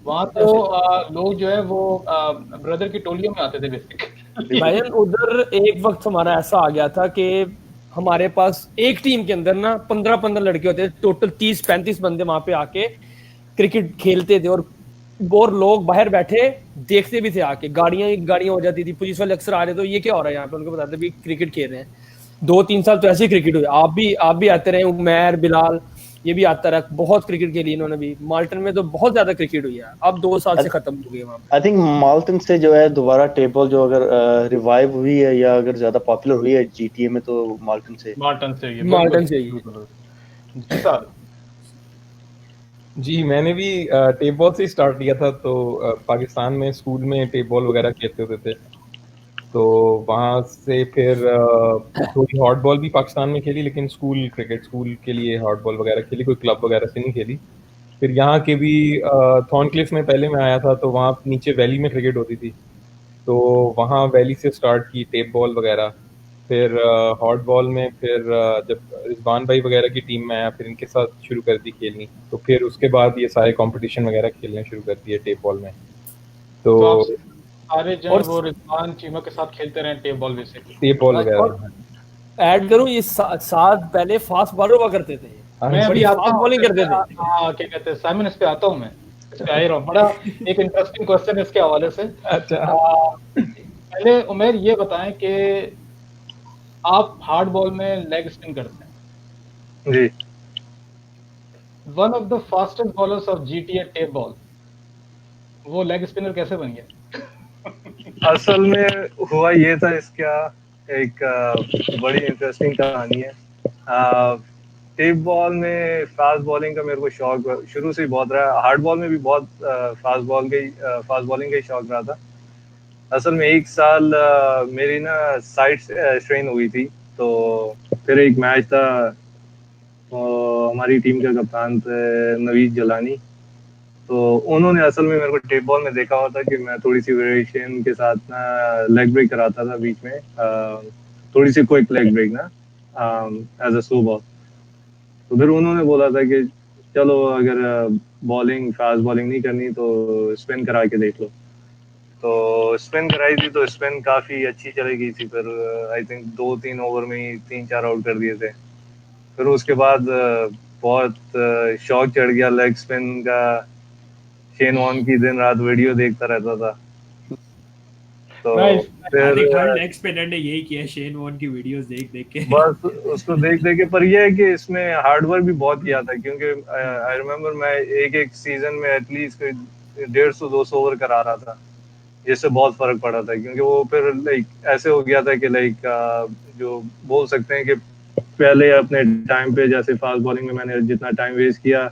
वहां, तो लोग जो है वो ब्रदर की टोलियों में आते थे बेसिकली। भाईजान, उधर एक वक्त हमारा ऐसा आ गया था कि हमारे पास एक टीम के अंदर ना 15-15 लड़के होते थे, टोटल 30-35 बंदे वहां पे आके क्रिकेट खेलते थे। और लोग बाहर बैठे देखते भी थे आके, गाड़ियां हो जाती थी, पुलिस वाले अक्सर आ रहे, तो ये क्या हो रहा है यहाँ पे, उनको बताते भी क्रिकेट खेल रहे हैं। 2-3 साल तो ऐसे ही क्रिकेट हुए। आप भी आते रहे, उमैर बिलाल ये भी आता रहा, बहुत क्रिकेट खेली इन्होंने भी। माल्टन में तो बहुत ज्यादा क्रिकेट हुई है, अब 2 साल से खत्म हो गई वहां पे। आई थिंक माल्टन से जो है दोबारा टेप बॉल जो अगर रिवाइव हुई है या अगर ज्यादा पॉपुलर हुई है जीटीए में, तो माल्टन से। माल्टन से ये माल्टन से ही। जी सर। जी, मैंने भी टेप बॉल से ही स्टार्ट किया था। तो पाकिस्तान में स्कूल में टेप बॉल वगैरह खेलते होते थे, तो वहाँ से फिर थोड़ी हॉट बॉल भी पाकिस्तान में खेली, लेकिन स्कूल क्रिकेट, स्कूल के लिए हॉट बॉल वगैरह खेली, कोई क्लब वगैरह से नहीं खेली। फिर यहाँ के भी थॉर्नक्लिफ में पहले मैं आया था, तो वहाँ नीचे वैली में क्रिकेट होती थी, तो वहाँ वैली से स्टार्ट की टेप बॉल वगैरह। फिर हॉट बॉल में फिर जब रिजवान भाई वगैरह की टीम में आया, फिर इनके साथ शुरू कर दी खेलनी। तो फिर उसके बाद ये सारे कंपटीशन वगैरह खेलने शुरू कर दिए टेप बॉल में। तो तो आप सारे जो है वो रिजवान चीमा के साथ खेलते रहे tape ball basically. Tape ball वगैरह ऐड करूं, ये साथ पहले फास्ट बॉलर हुआ करते थे, मैं अभी आता फास्ट हूं, बॉलिंग करते थे। हाँ क्या कहते हैं साइमन, इस पे आता हूं मैं, इस पे आ ही रहा हूं। बड़ा एक इंटरेस्टिंग क्वेश्चन है इसके हवाले से। अच्छा, पहले उमेर ये बताएं कि आप हार्ड बॉल में लेग स्पिन करते हैं जी। One of the fastest bowlers of GTA tape ball, वो लेग स्पिनर कैसे बन गया? असल में हुआ ये था, इसका एक बड़ी इंटरेस्टिंग कहानी है। टेप बॉल में फास्ट बॉलिंग का मेरे को शौक शुरू से ही बहुत रहा। हार्ड बॉल में भी बहुत फास्ट बॉलिंग का ही शौक रहा था। असल में एक साल मेरी ना साइड स्ट्रेन हुई थी, तो फिर एक मैच था, हमारी टीम के कप्तान थे नवीद जलानी, तो उन्होंने असल में मेरे को टेप बॉल में देखा हुआ था कि मैं थोड़ी सी वेरिएशन के साथ ना लेग ब्रेक कराता था बीच में, थोड़ी सी क्विक लेग ब्रेक ना एज अ स्लो बॉल। तो फिर उन्होंने बोला था कि चलो अगर बॉलिंग फास्ट बॉलिंग नहीं करनी तो स्पिन करा के देख लो। तो स्पिन कराई थी, तो स्पिन काफ़ी अच्छी चली गई थी। फिर आई थिंक 2-3 ओवर में ही 3-4 आउट कर दिए थे। फिर उसके बाद बहुत शौक चढ़ गया लेग स्पिन का। शेन वॉर्न की दिन रात वीडियो देखता रहता था। तो फिर हर लेग स्पिनर ने यही किया, शेन वॉर्न की वीडियोस देख देख के। बस उसको देख देख के, पर ये है कि इसमें हार्डवर्क भी बहुत किया था, क्योंकि आई रिमेम्बर मैं एक सीजन में एटलीस्ट 150-200 ओवर करा रहा था, जिससे बहुत फर्क पड़ा था। क्योंकि वो फिर लाइक ऐसे हो गया था कि लाइक जो बोल सकते हैं कि पहले अपने टाइम पे जैसे फास्ट बॉलिंग में मैंने जितना टाइम वेस्ट किया,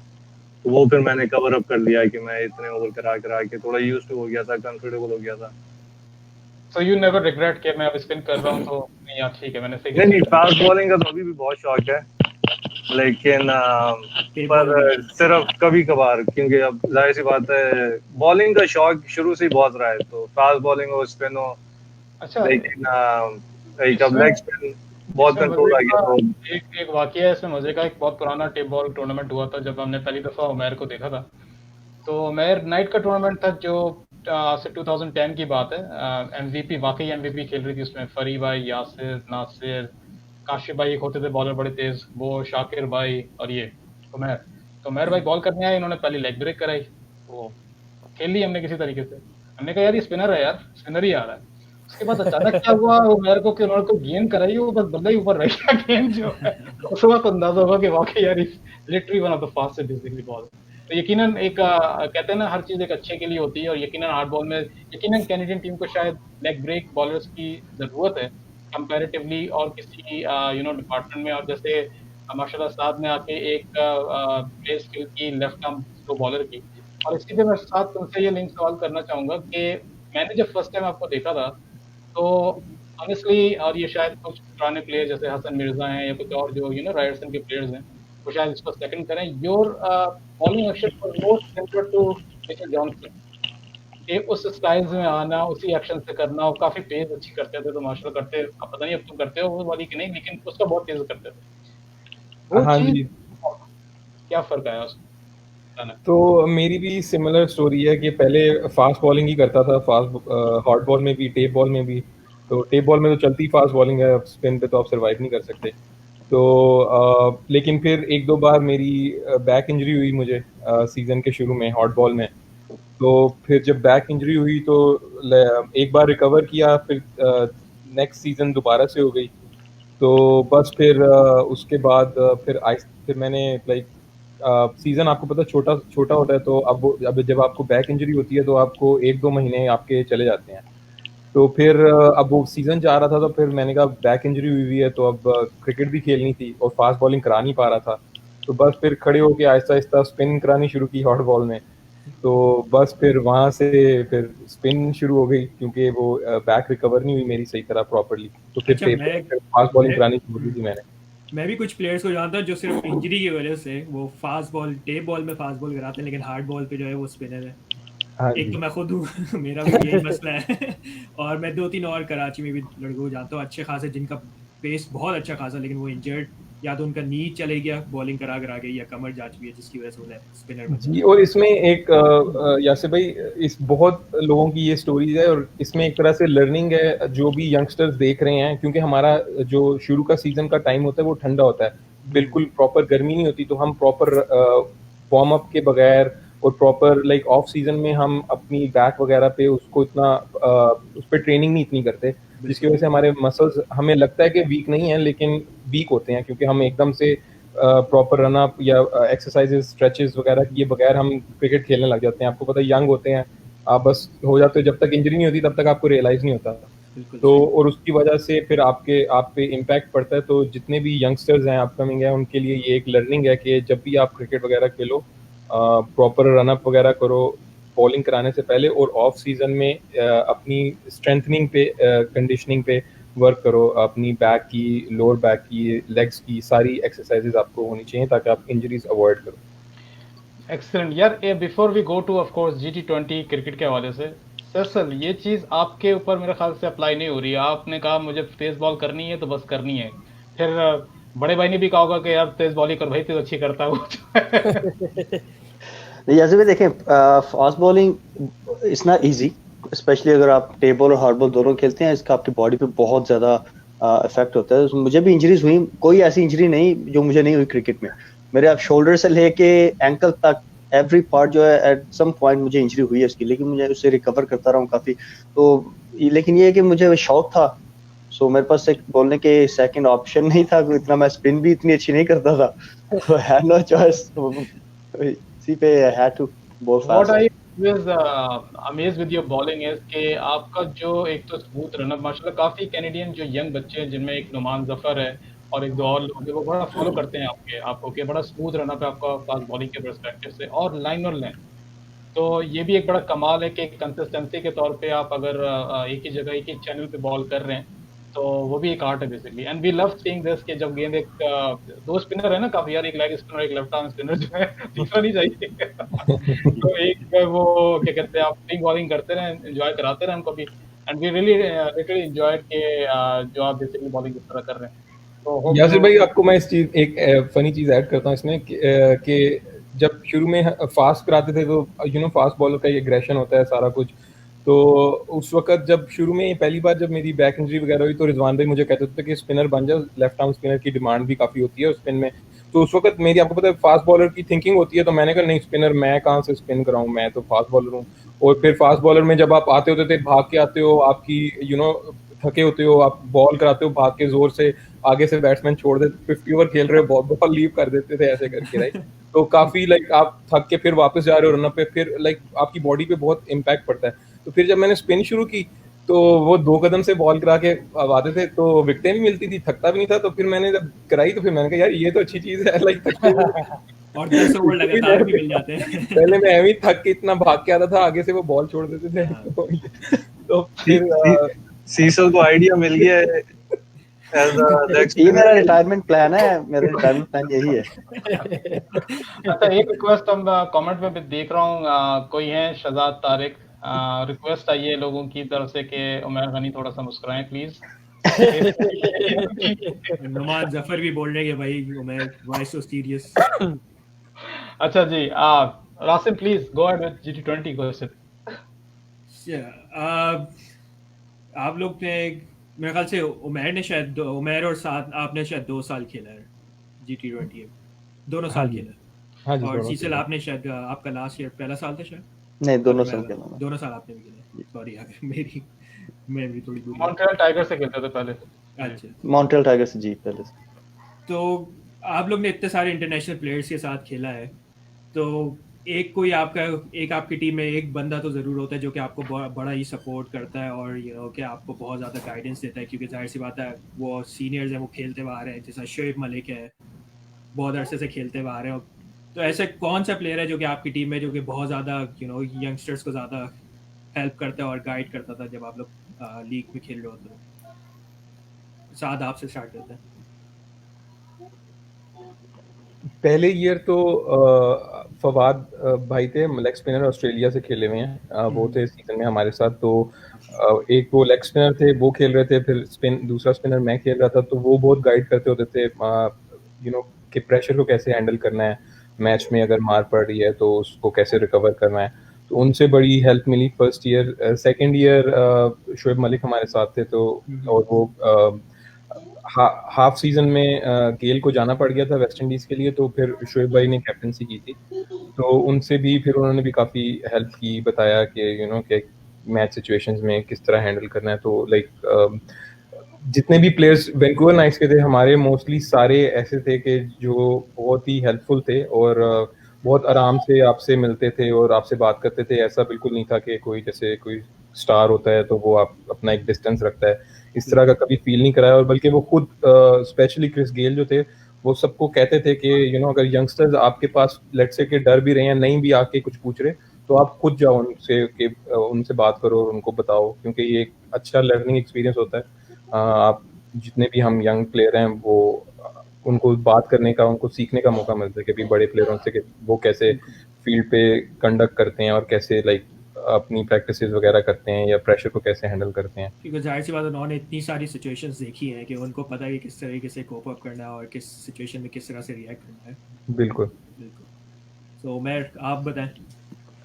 तो वो फिर मैंने कवर अप कर लिया कि मैं इतने ओवर करा के थोड़ा यूज्ड हो गया था, कंफर्टेबल हो गया था। So you never regret कि मैं अब स्पिन कर रहा हूँ तो नहीं यार ठीक है मैंने सही नहीं किया। फास्ट बॉलिंग का तो अभी भी बहुत शौक है, लेकिन Tape पर ball भी। सिर्फ कभी कभार, क्योंकि अब जाहिर सी बात है बॉलिंग का शौक शुरू से ही बहुत रहा है, तो फास्ट बॉलिंग हो स्पिन हो, अच्छा लेकिन एक अब इसमें- लेग स्पिन बहुत इसमें कंट्रोल आ मजे गया का तो एक वाकया है इसमें मजे का। एक बहुत पुराना टेप बॉल टूर्नामेंट हुआ था जब हमने पहली दफा उमैर को देखा था। तो उमैर नाइट का टूर्नामेंट था जो से 2010 की बात है। एमवीपी वाकई एमवीपी खेल रही थी उसमें, फरी भाई, यासिर, नासिर, काशिफ भाई एक होते थे बॉलर बड़े तेज, वो शाकिर भाई और ये उमैर। तो उमैर भाई बॉल करने आए, इन्होंने पहली लेग ब्रेक कराई, वो खेल ली हमने किसी तरीके से। हमने कहा यार ये स्पिनर है यार, स्पिनर ही आ रहा है। उसके बाद अचानक क्या हुआ उमैर को कि उन्होंने कोई गेंद कराई, वो बस बल्ला ही ऊपर रह गया गेंद जो है। उसके बाद अंदाजा होगा कि वाकई यार literally one of the fastest basically ball. तो यकीनन एक कहते हैं ना हर चीज एक अच्छे के लिए होती है, और यकीनन हार्ड बॉल में यकीनन कैनेडियन टीम को शायद लेग ब्रेक बॉलर्स की जरूरत है कंपैरेटिवली और किसी डिपार्टमेंट में। और जैसे माशाल्लाह साहब ने आके एक प्ले स्किल की लेफ्ट आर्म स्लो बॉलर की। और इसी पे मैं साथ तुमसे ये लिंक सवाल करना चाहूंगा कि मैंने जब फर्स्ट टाइम आपको देखा था तो ऑनेस्टली, और ये शायद कुछ पुराने प्लेयर जैसे हसन मिर्जा हैं या कुछ और जो रायर्सन के प्लेयर्स हैं वो शायद इसको सेकंड करें, your bowling action was more similar to Mitchell Johnson कि उस स्टाइल्स में आना, उसी एक्शन से करना, और काफी तेज अच्छी करते थे। तो माशाल्लाह करते, अब पता नहीं अब तुम करते हो वो वाली कि नहीं, लेकिन उसका बहुत तेज करते थे वो हाँ चीज। जी। क्या फर्क आया उसमें? तो मेरी भी सिमिलर स्टोरी है कि पहले फास्ट बॉलिंग ही करता था, फास्ट हॉट बॉल में भी, टेप बॉल में भी। तो टेप बॉल में तो चलती फास्ट बॉलिंग है, स्पिन पे तो आप सर्वाइव नहीं कर सकते। तो लेकिन फिर एक दो बार मेरी बैक इंजरी हुई मुझे सीजन के शुरू में हॉट बॉल में। तो फिर जब बैक इंजरी हुई तो एक बार रिकवर किया, फिर नेक्स्ट सीजन दोबारा से हो गई। तो बस फिर उसके बाद फिर मैंने लाइक सीजन आपको पता छोटा छोटा होता है, तो अब जब आपको बैक इंजरी होती है तो आपको 1-2 महीने आपके चले जाते हैं। तो फिर अब वो सीजन जा रहा था तो फिर मैंने कहा बैक इंजरी हुई है तो अब क्रिकेट भी खेलनी थी और फास्ट बॉलिंग करा नहीं पा रहा था। तो बस फिर खड़े होके आहिस्ता आहिस्ता स्पिन करानी शुरू की हॉट बॉल में। तो बस फिर वहां से फिर स्पिन शुरू हो गई, क्योंकि वो बैक रिकवर नहीं हुई मेरी सही तरह प्रॉपर्ली। तो फिर अच्छा, फास्ट बॉलिंग करानी शुरू की थी मैंने। मैं भी कुछ प्लेयर्स को जानता हूँ जो सिर्फ इंजरी की वजह से वो फास्ट बॉल टेप बॉल में फास्ट बॉल कराते हैं, लेकिन हार्ड बॉल पे जो है वो स्पिनर है। हाँ एक जी। तो मैं खुद हूँ मेरा भी यही मसला है और मैं 2-3 और कराची में भी लड़कों को जानता हूँ अच्छे खासे जिनका पेस बहुत अच्छा खासा, लेकिन वो इंजर्ड या तो उनका नी चले गया बॉलिंग करा करा के या कमर जा चुकी है जिसकी वजह से वो स्पिनर बन जी। और इसमें एक यासिर भाई, इस बहुत लोगों की ये स्टोरीज है और इसमें एक तरह से लर्निंग है जो भी यंगस्टर्स देख रहे हैं, क्योंकि हमारा जो शुरू का सीजन का टाइम होता है वो ठंडा होता है, बिल्कुल प्रॉपर गर्मी नहीं होती। तो हम प्रॉपर वार्म अप के बगैर और प्रॉपर लाइक ऑफ सीजन में हम अपनी बैक वगैरह पे उसको इतना उस पर ट्रेनिंग नहीं इतनी करते, जिसकी वजह से हमारे मसल्स हमें लगता है कि वीक नहीं है लेकिन वीक होते हैं, क्योंकि हम एकदम से प्रॉपर रन अप या एक्सरसाइजेस स्ट्रेचेस वगैरह किए बगैर हम क्रिकेट खेलने लग जाते हैं। आपको पता है यंग होते हैं आप, बस हो जाते हो, जब तक इंजरी नहीं होती तब तक आपको रियलाइज नहीं होता। तो और उसकी वजह से फिर आप पे इम्पैक्ट पड़ता है। तो जितने भी यंगस्टर्स हैं अपकमिंग है उनके लिए ये एक लर्निंग है कि जब भी आप क्रिकेट वगैरह खेलो प्रॉपर रन अप वगैरह करो बॉलिंग कराने से पहले, और ऑफ सीजन में अपनी स्ट्रेंथनिंग पे कंडीशनिंग पे वर्क करो, अपनी बैक की, लोअर बैक की, लेग्स की सारी एक्सरसाइजेज आपको होनी चाहिए ताकि आप इंजरीज अवॉइड करो। एक्सीलेंट यार। Before we go to of course GT20 cricket के हवाले से, सर ये चीज़ आपके ऊपर मेरे ख्याल से अप्लाई नहीं हो रही है। आपने कहा मुझे तेज बॉल करनी है तो बस करनी है, फिर बड़े भाई ने भी कहा होगा कि यार तेज बॉल ही कर भाई, तेज अच्छी करता है वो। नहीं ऐसे भी देखें, fast bowling is not easy, specially अगर आप टेप बॉल और हार्ड बॉल दोनों खेलते हैं, इसका आपकी बॉडी पे बहुत ज्यादा इफेक्ट होता है। मुझे भी इंजरीज हुई, कोई ऐसी इंजरी नहीं जो मुझे नहीं हुई क्रिकेट में। मेरे आप शोल्डर से लेके एंकल तक एवरी पार्ट जो है एट सम पॉइंट मुझे इंजरी हुई है उसकी, लेकिन मुझे उससे रिकवर करता रहा हूँ काफी। तो लेकिन ये है कि मुझे शौक था, सो मेरे पास एक बोलने के सेकंड ऑप्शन नहीं था, इतना मैं स्पिन भी इतनी अच्छी नहीं करता था, तो हैड नो चॉइस, इसी पे had to bowl What I fast. was amazed with your bowling is कि आपका जो एक तो स्मूथ रनअप माशाल्लाह, काफी कैनेडियन जो यंग बच्चे हैं जिनमें एक नुमान जफर है और एक दो और लोग हैं वो बड़ा फॉलो करते हैं आपको कि बड़ा स्मूथ रन अप है आपका फास्ट बॉलिंग के पर्सपेक्टिव से और लाइन और लेंथ। तो ये भी एक बड़ा कमाल है कि कंसिस्टेंसी के तौर पे आप अगर एक ही जगह एक ही चैनल पे बॉल कर रहे हैं तो वो भी एक आर्ट है basically. And we love seeing this कि जब गेंद एक दो स्पिनर है ना काफी यार, एक लेग स्पिनर एक लेफ्ट आर्म स्पिनर जो है तीसरा नहीं चाहिए तो एक वो क्या कहते हैं आप स्पिन बॉलिंग करते रहे एंजॉय कराते रहे हमको भी। And we really literally enjoyed के जो आप बेसिकली बॉलिंग इस तरह कर रहे हैं। तो होप यासिर भाई आपको मैं इस चीज एक फनी चीज ऐड करता हूँ इसमें कि जब शुरू में फास्ट कराते थे तो फास्ट बॉलर का ये एग्रेशन होता है सारा कुछ। तो उस वक्त जब शुरू में पहली बार जब मेरी बैक इंजरी वगैरह हुई तो रिजवान भाई मुझे कहते थे कि स्पिनर बन जाओ, लेफ्ट आर्म स्पिनर की डिमांड भी काफी होती है स्पिन में। तो उस वक्त मेरी आपको पता है फास्ट बॉलर की थिंकिंग होती है, तो मैंने कहा नहीं स्पिनर मैं कहाँ से स्पिन कराऊं, मैं तो फास्ट बॉलर हूँ। और फिर फास्ट बॉलर में जब आप आते होते थे भाग के आते हो, आपकी थके होते हो, आप बॉल कराते हो भाग के जोर से, आगे से बैट्समैन छोड़ देते 50 ओवर खेल रहे हो बॉल लीव कर देते थे ऐसे करके राइट। तो काफी लाइक आप थक के फिर वापस जा रहे हो रन अप पे, फिर लाइक आपकी बॉडी पे बहुत इम्पैक्ट पड़ता है। तो फिर जब मैंने स्पिन शुरू की तो वो 2 कदम से बॉल करा के अब आते थे तो विकेटें भी मिलती थी, थकता भी नहीं था। तो फिर मैंने जब कराई तो फिर मैंने कहा यार ये तो अच्छी चीज है लाइक और 10 ओवर लगातार भी मिल जाते हैं पहले मैं एवं थक के इतना भाग के आता था, आगे से वो बॉल छोड़ देते थे तो फिर सीसल को आइडिया मिल गया है as a next ये मेरा रिटायरमेंट प्लान है, मेरा रिटायरमेंट प्लान यही है। अच्छा एक रिक्वेस्ट हम कमेंट में भी देख रहा हूँ कोई है शहजाद तारिक, रिक्वेस्ट आई है लोगों की तरफ से कि उमर गनी थोड़ा सा मुस्कुराएं प्लीज। नुमान जफर भी बोल रहे हैं कि भाई उमर व्हाई सो सीरियस। अच्छा जी Rasim please go ahead with GT20 question. आप लोग ने मेरे ख्याल से उमर और साथ आपने शायद 2 साल खेला है GT20 में, दोनों साल खेला है। हाँ जी, और दोनों सीसल खेला। आपने शायद आपका लास्ट ईयर पहला साल था शायद। नहीं दोनों साल खेला मैं। दोनों साल आपने भी खेला। सॉरी यार मेरी मेमोरी थोड़ी बुरी है। मॉन्ट्रियल टाइगर से खेलते थे पहले। अच्छा मॉन्ट्रियल टाइगर से जी पहले से। तो आप लोग ने इतने सारे इंटरनेशनल प्लेयर्स के साथ खेला है, तो एक आपकी टीम में एक बंदा तो ज़रूर होता है जो कि आपको बड़ा ही सपोर्ट करता है और कि आपको बहुत ज़्यादा गाइडेंस देता है, क्योंकि जाहिर सी बात है वो सीनियर्स हैं, वो खेलते हुए आ रहे हैं, जैसा शोएब मलिक है बहुत अरसे से खेलते हुए आ रहे हैं। तो ऐसे कौन सा प्लेयर है जो कि आपकी टीम में जो कि बहुत ज़्यादा यंगस्टर्स को ज़्यादा हेल्प करता है और गाइड करता था जब आप लोग लीग में खेल रहे होते हो? साद आपसे स्टार्ट करते हैं। पहले ईयर तो फवाद भाई थे, लेग स्पिनर ऑस्ट्रेलिया से खेले हुए हैं, वो थे सीजन में हमारे साथ। तो एक वो लेग स्पिनर थे वो खेल रहे थे, फिर दूसरा स्पिनर मैं खेल रहा था। तो वो बहुत गाइड करते होते थे कि प्रेशर को कैसे हैंडल करना है, मैच में अगर मार पड़ रही है तो उसको कैसे रिकवर करना है। तो उनसे बड़ी हेल्प मिली first year. Second year Shoaib Malik हमारे साथ थे, तो और वो हाफ सीजन में गेल को जाना पड़ गया था वेस्ट इंडीज के लिए, तो फिर शोएब भाई ने कैप्टनसी की थी। तो उनसे भी फिर उन्होंने भी काफ़ी हेल्प की, बताया कि कि मैच सिचुएशंस में किस तरह हैंडल करना है। तो लाइक जितने भी प्लेयर्स वैंकूवर नाइट्स के थे हमारे मोस्टली सारे ऐसे थे कि जो बहुत ही हेल्पफुल थे और बहुत आराम से आपसे मिलते थे और आपसे बात करते थे। ऐसा बिल्कुल नहीं था कि जैसे कोई स्टार होता है तो वो आप अपना एक डिस्टेंस रखता है, इस तरह का कभी फील नहीं कराया। और बल्कि वो खुद स्पेशली क्रिस गेल जो थे वो सबको कहते थे कि अगर यंगस्टर्स आपके पास लेट से के डर भी रहे हैं, नहीं भी आके कुछ पूछ रहे, तो आप खुद जाओ उनसे बात करो और उनको बताओ, क्योंकि ये एक अच्छा लर्निंग एक्सपीरियंस होता है। आप जितने भी हम यंग प्लेयर हैं वो उनको बात करने का, उनको सीखने का मौका मिलता है कि भी बड़े प्लेयरों से कि वो कैसे फील्ड पे कंडक्ट करते हैं और कैसे लाइक अपनी प्रैक्टिसेस वगैरह करते हैं या प्रेशर को कैसे हैंडल करते हैं। क्योंकि जाहिर सी बात उन्होंने इतनी सारी सिचुएशंस देखी हैं कि उनको पता है कि किस तरीके से कोप अप करना है और किस सिचुएशन में किस तरह से रिएक्ट करना है। बिल्कुल। तो मैं आप बताएं।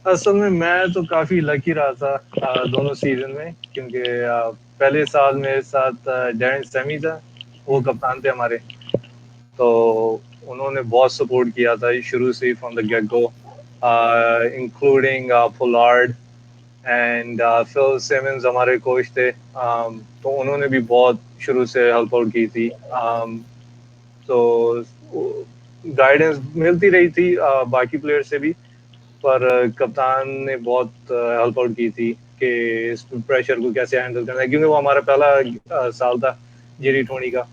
असल में मैं तो काफ़ी लकी रहा था दोनों सीजन में, क्योंकि पहले साल मेरे साथ डैरेन सेमी था, वो कप्तान थे हमारे। तो उन्होंने बहुत सपोर्ट किया था शुरू से ही from the get go, including Pollard and Phil Simmons हमारे कोच थे। तो उन्होंने भी बहुत शुरू से हेल्प आउट की थी। तो गाइडेंस मिलती रही थी बाकी प्लेयर से भी, पर कप्तान ने बहुत हेल्प आउट की थी कि इस प्रेशर को कैसे हैंडल करना है, क्योंकि वो हमारा पहला साल था GT20 का।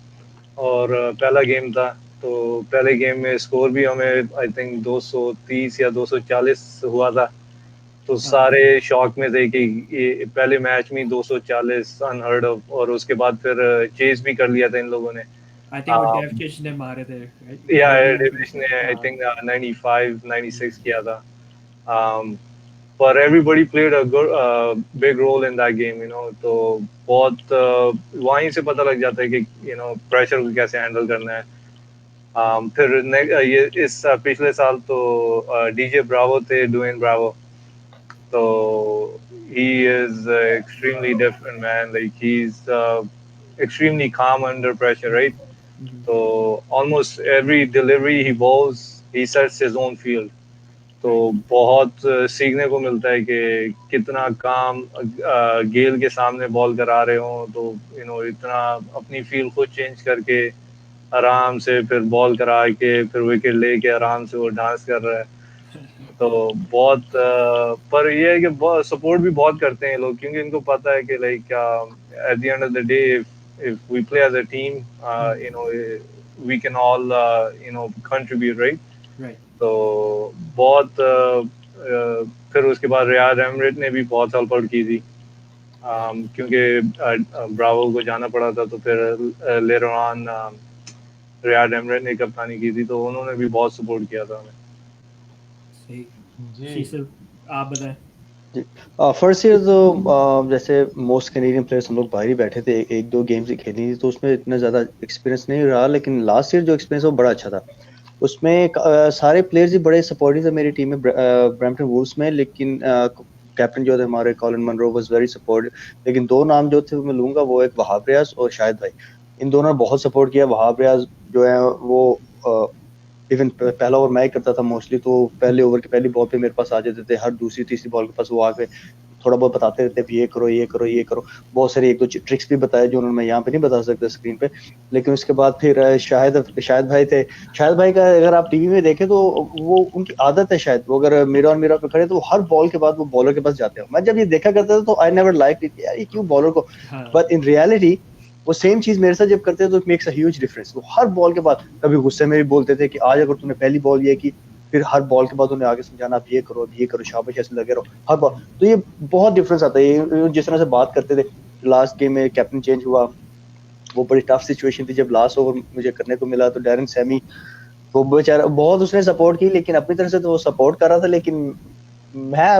और पहला गेम था, तो पहले गेम में स्कोर भी हमें आई थिंक 230 या 240 हुआ था। तो सारे शॉक में थे कि ये पहले मैच में 240 अनहर्ड ऑफ, और उसके बाद फिर चेस भी कर लिया था इन लोगों ने। आई थिंक वो डेविश ने मारे थे, right? या पहले game डेविस में। ने आई हाँ, थिंक 95 96 किया था। पर everybody played a good big role in that game, you know। तो बहुत वहीं से पता लग जाता है कि प्रेशर को कैसे हैंडल करना है। फिर ये इस पिछले साल तो डीजे ब्रावो थे, ड्वेन ब्रावो। तो he is extremely different, man, like he's extremely calm under pressure, right? So almost every delivery he bowls, he sets his own field। तो बहुत सीखने को मिलता है कि कितना काम गेल के सामने बॉल करा रहे हो, तो इतना अपनी फील्ड खुद चेंज करके आराम से फिर बॉल करा के फिर विकेट लेके आराम से वो डांस कर रहा है। तो बहुत पर ये है कि सपोर्ट भी बहुत करते हैं लोग, क्योंकि इनको पता है कि like at the end of the day if we play as a team, we can all contribute, right? right. तो बहुत फिर उसके बाद रियाद एमरेट ने भी बहुत हेल्प आउट की थी, क्योंकि ब्रावो को जाना पड़ा था, तो फिर लेटर ऑन रियाद एमरेट ने कप्तानी की थी, तो उन्होंने भी बहुत सपोर्ट किया था हमें। सही जी शीशल, आप बताएं। फर्स्ट ईयर तो जैसे मोस्ट कैनेडियन प्लेयर्स हम लोग बाहर ही बैठे थे, एक दो गेम्स ही खेली थी, तो उसमें इतना ज़्यादा एक्सपीरियंस नहीं रहा। लेकिन लास्ट ईयर जो एक्सपीरियंस वो बड़ा अच्छा था। उसमें सारे प्लेयर्स ही बड़े सपोर्टिव थे मेरी टीम में, ब्रैम्पटन वुल्व्स में। लेकिन कैप्टन जो थे हमारे Colin Munro was very supportive. लेकिन दो नाम जो थे मैं लूँगा, वो एक वहाब रियाज और शाहिद भाई। इन दोनों ने बहुत सपोर्ट किया। वहाब रियाज जो है वो इवन पहला ओवर मैं ही करता था मोस्टली, तो पहले ओवर की पहली बॉल पे मेरे पास आ जाते थे। हर दूसरी तीसरी बॉल के पास वो आके थोड़ा बहुत बताते रहते, ये करो ये करो ये करो। बहुत सारी एक दो ट्रिक्स भी बताए जो उन्होंने मैं यहाँ पे नहीं बता सकता स्क्रीन पे। लेकिन उसके बाद फिर शाहिद भाई थे। शाहिद भाई का अगर आप टीवी में देखें तो वो उनकी आदत है, शायद वो अगर मेरा और मेरा पे खड़े तो वो हर बॉल के बाद वो बॉलर के पास जाते हैं। मैं जब ये देखा करता था तो आई नेवर लाइक इट, यार ये क्यों बॉलर को, बट इन रियलिटी वो सेम चीज मेरे साथ जब करते हैं तो it makes a huge difference. वो हर बॉल के बाद कभी गुस्से में भी बोलते थे कि आज अगर तूने पहली बॉल ये की, फिर हर बॉल के बाद उन्हें आगे समझाना, आप ये करो शाबाश, ऐसे लगे रहो हर बॉल। तो ये बहुत डिफरेंस आता है। ये जिस तरह से बात करते थे, लास्ट गेम में कैप्टन चेंज हुआ, वो बड़ी टफ सिचुएशन थी जब लास्ट ओवर मुझे करने को मिला। तो डैरेन सैमी वो बेचारा बहुत उसने सपोर्ट की, लेकिन अपनी तरफ से तो वो सपोर्ट कर रहा था, लेकिन मैं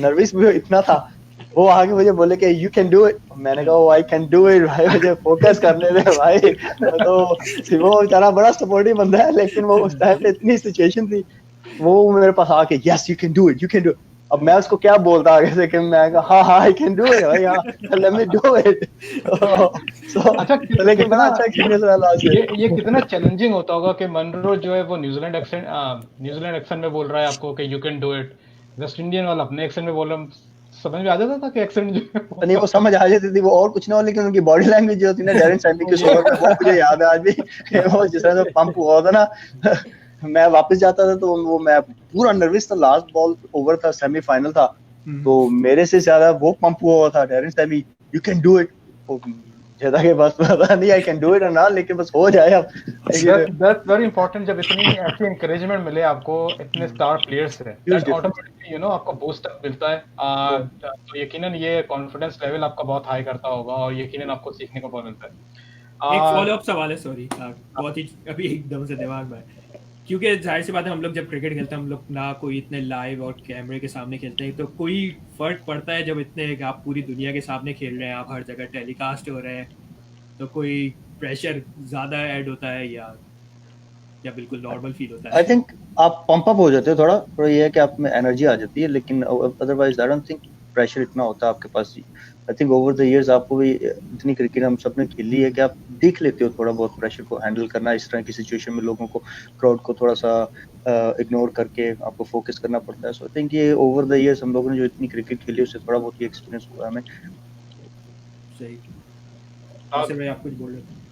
नर्वस भी इतना था। वो आगे मुझे बोले कि यू कैन डू इट, मैंने कहा आई कैन डू इट भाई, मुझे फोकस करने दे भाई। तो वो बेचारा बड़ा सपोर्टिव बंदा है, लेकिन वो उस टाइम पे इतनी सिचुएशन थी, वो मेरे पास आके yes you can do it, you can do it. अब मैं उसको क्या बोलता आगे से कि मैं कहा हाँ आई कैन डू इट भाई, हाँ लेट मी डू इट। अच्छा, लेकिन बड़ा अच्छा एक्सपीरियंस रहा लास्ट ईयर। ये कितना चैलेंजिंग होता होगा कि मनरो जो है वो न्यूजीलैंड एक्सेंट में बोल रहा है आपको कि you can do it, West Indian वाला अपने एक्सेंट में बोल रहा है। समझ में आ जाता था कि एक्सेंट जो है नहीं वो समझ आ जाती थी, वो और कुछ ना हो, लेकिन उनकी बॉडी लैंग्वेज जो होती है ना डैरेन सैमी के ओवर में, वो मुझे याद है आज भी। वो जिस तरह से पंप हुआ था ना, मैं वापस जाता था तो वो मैं पूरा नर्वस था। लास्ट बॉल ओवर था, सेमीफाइनल था, तो मेरे से ज्यादा वो पंप हुआ था Darren Sammy, you can do it. जैसा कि बस पता नहीं आई कैन डू इट और ना, लेकिन बस हो जाए अब। That's very important. जब इतनी ऐसी एनकरेजमेंट मिले आपको इतने स्टार प्लेयर्स से, दैट ऑटोमेटिकली आपको बूस्ट अप मिलता है। तो यकीनन ये कॉन्फिडेंस लेवल आपका बहुत हाई करता होगा और यकीनन आपको सीखने को बहुत मिलता है। एक फॉलो अप सवाल है, सॉरी बहुत ही अभी एकदम से दिमाग में, क्योंकि जाहिर सी बात है हम लोग जब क्रिकेट खेलते हैं हम लोग ना कोई इतने लाइव और कैमरे के सामने खेलते हैं, तो कोई फर्क पड़ता है जब इतने आप पूरी दुनिया के सामने खेल रहे हैं, आप हर जगह टेलीकास्ट हो रहे हैं, तो कोई प्रेशर ज़्यादा ऐड होता है या बिल्कुल नॉर्मल फील होता है? आई थिंक आप पंप अप हो जाते हो थोड़ा ये है कि आप में एनर्जी आ जाती है, लेकिन otherwise I don't think pressure इतना होता है आपके पास। I think over the years आपको भी इतनी क्रिकेट हम सब ने खेली है कि आप देख लेते हो थोड़ा बहुत प्रेशर को हैंडल करना। इस तरह की सिचुएशन में लोगों को, क्राउड को थोड़ा सा इग्नोर करके आपको फोकस करना पड़ता है। सो आई थिंक ये ओवर द इयर्स हम लोगों ने जो इतनी क्रिकेट खेली उससे थोड़ा बहुत ही एक्सपीरियंस हुआ हमें। सही। वैसे भाई आप कुछ बोल रहे थे?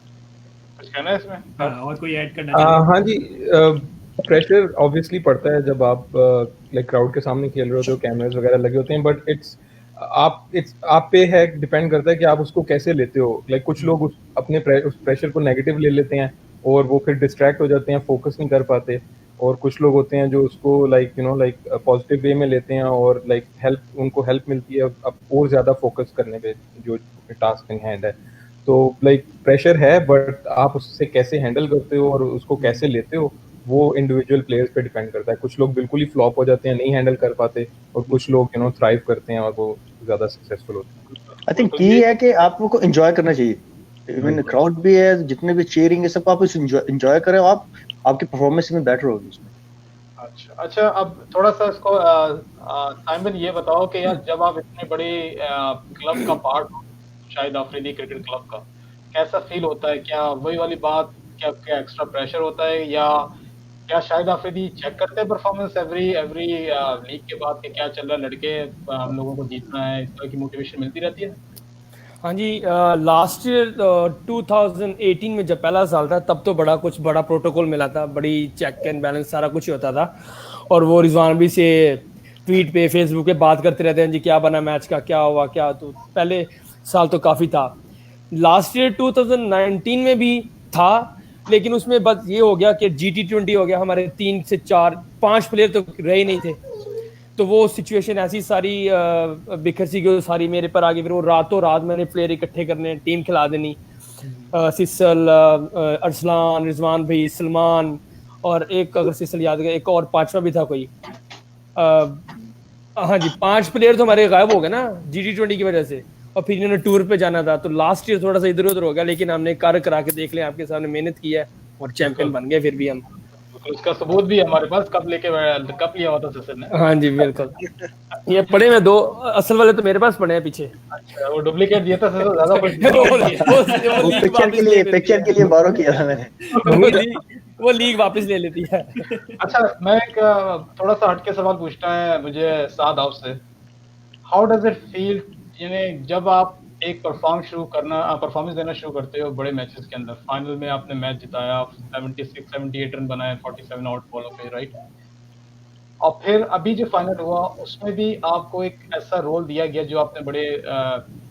कुछ कहना है इसमें? हाँ, और कोई ऐड करना चाहिए? हाँ जी, प्रेशर ऑब्वियसली पड़ता है जब आप लाइक क्राउड के सामने खेल रहे होते हो, कैमरास वगैरह लगे होते हैं, बट इट्स आप पे है, डिपेंड करता है कि आप उसको कैसे लेते हो। लाइक कुछ लोग अपने उस प्रेशर को नेगेटिव ले लेते हैं और वो फिर डिस्ट्रैक्ट हो जाते हैं, फोकस नहीं कर पाते। और कुछ लोग होते हैं जो उसको लाइक पॉजिटिव वे में लेते हैं और लाइक उनको हेल्प मिलती है अब और ज़्यादा फोकस करने पे जो टास्क इन हैंड है। तो लाइक प्रेशर है, बट आप उससे कैसे हैंडल करते हो और उसको कैसे लेते हो वो इंडिविजुअल प्लेयर्स पे डिपेंड करता है। कुछ लोग बिल्कुल ही फ्लॉप हो जाते हैं, नहीं हैंडल कर पाते, और कुछ लोग थ्राइव करते हैं और वो ज़्यादा सक्सेसफुल होते हैं। आई थिंक की है कि आपको एंजॉय करना चाहिए। इवन क्राउड भी है, जितने भी चीयरिंग है, सबको आप एंजॉय करें, आप आपकी परफॉर्मेंस में बेटर होगी उसमें। अच्छा, अब थोड़ा सा इसको साइमन ये बताओ कि यार जब आप इतने बड़े क्लब का पार्ट हो, शाहिद आफरीदी क्रिकेट क्लब का, कैसा फील होता है? क्या वही वाली बात, क्या एक्स्ट्रा प्रेशर होता है, या क्या शाहिद आफरीदी चेक करते हैं परफॉर्मेंस एवरी लीग के बाद कि क्या चल रहा है, लड़के हम लोगों को जीतना है, इस तरह की मोटिवेशन मिलती रहती है? हाँ जी, लास्ट ईयर 2018 में जब पहला साल था तब तो बड़ा प्रोटोकॉल मिला था, बड़ी चेक एंड बैलेंस सारा कुछ ही होता था। और वो रिजवान भी से ट्वीट पे फेसबुक पे बात करते रहते हैं जी क्या बना मैच का, क्या हुआ क्या। तो पहले साल तो काफ़ी था। लास्ट ईयर 2019 में भी था, लेकिन उसमें बस ये हो गया कि GT20 हो गया, हमारे 3 से 4 5 प्लेयर तो रहे ही नहीं थे। तो वो सिचुएशन ऐसी सारी बिखर सी गई, सारी मेरे पर आ गई। फिर वो रातों रात मैंने प्लेयर इकट्ठे करने, टीम खिला देनी। सिसल, अरसलान, रिजवान भाई, सलमान, और एक अगर सिसल याद है एक और पांचवा भी था कोई। हाँ जी, 5 प्लेयर तो हमारे गायब हो गए ना GT20 की वजह से। और फिर इन्होंने टूर पे जाना था, तो लास्ट ईयर थोड़ा सा इधर उधर हो गया, लेकिन हमने कार्य करा के देख लिया, आपके सामने मेहनत की है और चैंपियन बन गए फिर भी हम। उसका सबूत भी हमारे पास, कब लिया हुआ था सचिन ने। हाँ जी बिल्कुल, ये पड़े में 2 असल वाले तो मेरे पास पड़े हैं पीछे। अच्छा, वो डुप्लीकेट दिया था ज्यादा कुछ वो पिक्चर के लिए बारो किया था मैंने। वो लीग वापस ले लेती है। अच्छा, मैं एक थोड़ा सा हटके सवाल पूछना है मुझे साद आपसे। हाउ डज इट फील, यानी जब आप एक परफॉर्मेंस देना शुरू करते हो बड़े मैचेस के अंदर, फाइनल में आपने मैच जिताया, 76-78 रन बनाए 47 आउट बॉलों पे, राइट? और फिर अभी जो फाइनल हुआ उसमें भी आपको एक ऐसा रोल दिया गया जो आपने बड़े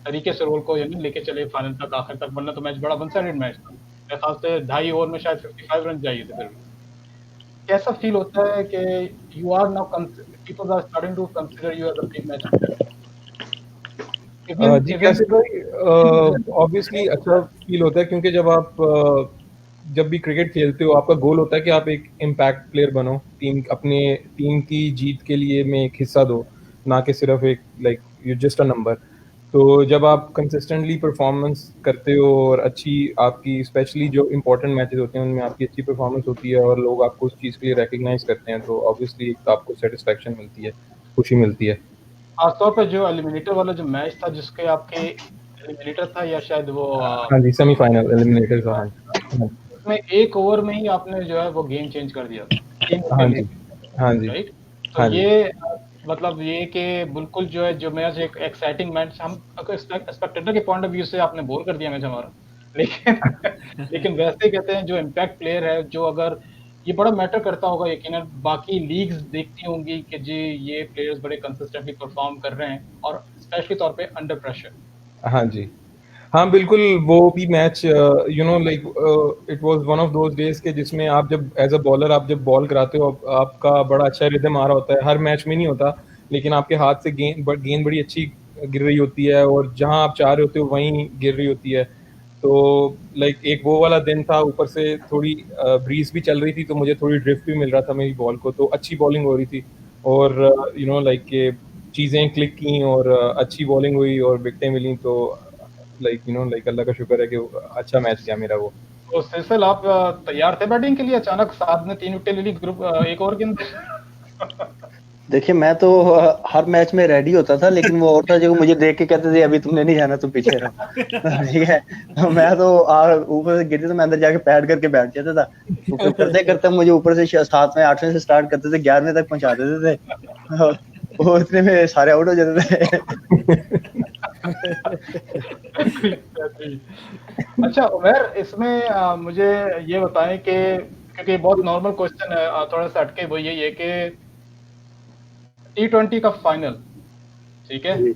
तरीके से रोल को लेके चले फाइनल तक, आखिर तक, वरना तो मैच बड़ा वन साइडेड मैच था। मेरे ख्याल से 2.5 ओवर में शायद 55 रन चाहिए थे। फिर कैसा फील होता है कि you are now, people are starting to consider you as a big match? जी कैसे भाई, ऑब्वियसली अच्छा फील होता है, क्योंकि जब भी क्रिकेट खेलते हो आपका गोल होता है कि आप एक इम्पैक्ट प्लेयर बनो, अपने टीम की जीत के लिए में एक हिस्सा दो, ना कि सिर्फ एक like you just a number. तो जब आप कंसिस्टेंटली परफॉर्मेंस करते हो और अच्छी आपकी, स्पेशली जो इंपॉर्टेंट मैचेस होते हैं उनमें आपकी अच्छी परफॉर्मेंस होती है और लोग आपको उस चीज़ के लिए रिकग्नाइज करते हैं, तो ऑब्वियसली एक आपको सेटिस्फैक्शन मिलती है, खुशी मिलती है। खासतौर पे जो एलिमिनेटर वाला जो मैच था, जिसके आपके एलिमिनेटर था, या शायद वो हाँ जी, सेमीफाइनल एलिमिनेटर था। उसमें 1 ओवर में ही आपने जो है वो गेम चेंज कर दिया। हाँ जी, हाँ जी, राइट? तो ये मतलब ये कि बिल्कुल जो है, जो मैच एक एक्साइटिंग मैच, हम स्पेक्टेटर के पॉइंट ऑफ व्यू से आपने बोर कर दिया मैच हमारा, लेकिन वैसे कहते हैं जो इम्पैक्ट प्लेयर है, जो अगर ये बड़ा मैटर करता होगा यकीनन, बाकी लीग्स देखती होंगी कि जी ये प्लेयर्स बड़े कंसिस्टेंटली परफॉर्म कर रहे हैं, और स्पेशली तौर पे अंडर प्रेशर। हाँ जी, हाँ बिल्कुल। वो भी match like it was one of those days के जिसमें आप जब एज अ बॉलर आप जब बॉल कराते हो, आपका बड़ा अच्छा रिदम आ रहा होता है। हर मैच में नहीं होता, लेकिन आपके हाथ से गेंद बड़ी अच्छी गिर रही होती है और जहां आप चाह रहे होते हो वहीं गिर रही होती है। तो लाइक एक वो वाला दिन था, ऊपर से थोड़ी ब्रीज भी चल रही थी, तो मुझे थोड़ी ड्रिफ्ट भी मिल रहा था मेरी बॉल को, तो अच्छी बॉलिंग हो रही थी और लाइक के चीज़ें क्लिक की और अच्छी बॉलिंग हुई और विकेटें मिली। तो लाइक अल्लाह का शुक्र है कि अच्छा मैच गया मेरा वो। तो सिलसिल आप तैयार थे बैटिंग के लिए? अचानक साथ में 3 विकेट ले ली ग्रुप 1 ओवर के अंदर। देखिए, मैं तो हर मैच में रेडी होता था, लेकिन वो और था जो मुझे देख के कहते थे अभी तुमने नहीं जाना, तुम पीछे रहो। ठीक है, तो मैं तो ऊपर से गिरते तो मैं अंदर जाके पैड करके बैठ जाता था। तो फिर करते करते मुझे ऊपर से 7वें 8वें से स्टार्ट करते थे, 11वें तक पहुंचा देते थे। वो इतने में सारे आउट हो जाते थे। अच्छा उमर, इसमें मुझे ये बताएं कि, क्योंकि बहुत नॉर्मल क्वेश्चन है, थोड़ा सा हटके, वो यही है कि T20 का फाइनल, ठीक है,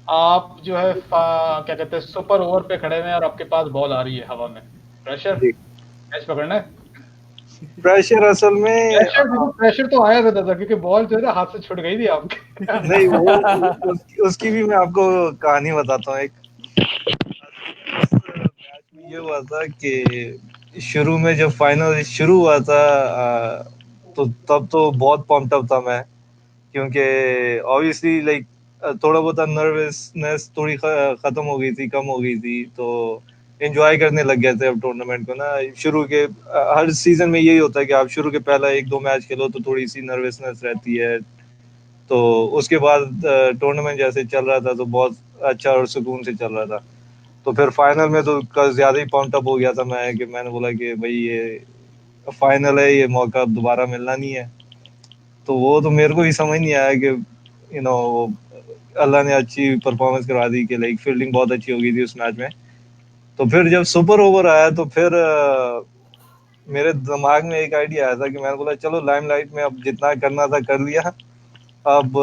आप जो है क्या कहते हैं सुपर ओवर पे खड़े हुए हैं और आपके पास बॉल आ रही है हवा में, प्रेशर जी। कैच पकड़ना है। प्रेशर असल में प्रेशर तो आया था क्योंकि बॉल जो है ना हाथ से छूट गई थी आपके। नहीं, वो उसकी भी मैं आपको कहानी बताता हूँ एक। मैच में ये हुआ था कि शुरू में जब फाइनल शुरू हुआ था तो तब तो बहुत पम्प्ड अप था मैं, क्योंकि ऑब्वियसली लाइक थोड़ा बहुत नर्वसनेस थोड़ी खत्म हो गई थी, कम हो गई थी, तो एंजॉय करने लग गए थे अब टूर्नामेंट को ना। शुरू के हर सीजन में यही होता है कि आप शुरू के पहला 1-2 मैच खेलो तो थोड़ी सी नर्वसनेस रहती है, तो उसके बाद टूर्नामेंट जैसे चल रहा था तो बहुत अच्छा और सुकून से चल रहा था। तो फिर फाइनल में तो ज़्यादा ही पम्प्ड अप हो गया था मैं, कि मैंने बोला कि भाई ये फाइनल है, ये मौका अब दोबारा मिलना नहीं है। तो वो तो मेरे को भी समझ नहीं आया कि यू नो अल्लाह ने अच्छी परफॉर्मेंस करवा दी कि लाइक फील्डिंग बहुत अच्छी हो गई थी उस मैच में। तो फिर जब सुपर ओवर आया तो फिर मेरे दिमाग में एक आइडिया आया था कि मैंने बोला चलो लाइमलाइट में अब जितना करना था कर लिया, अब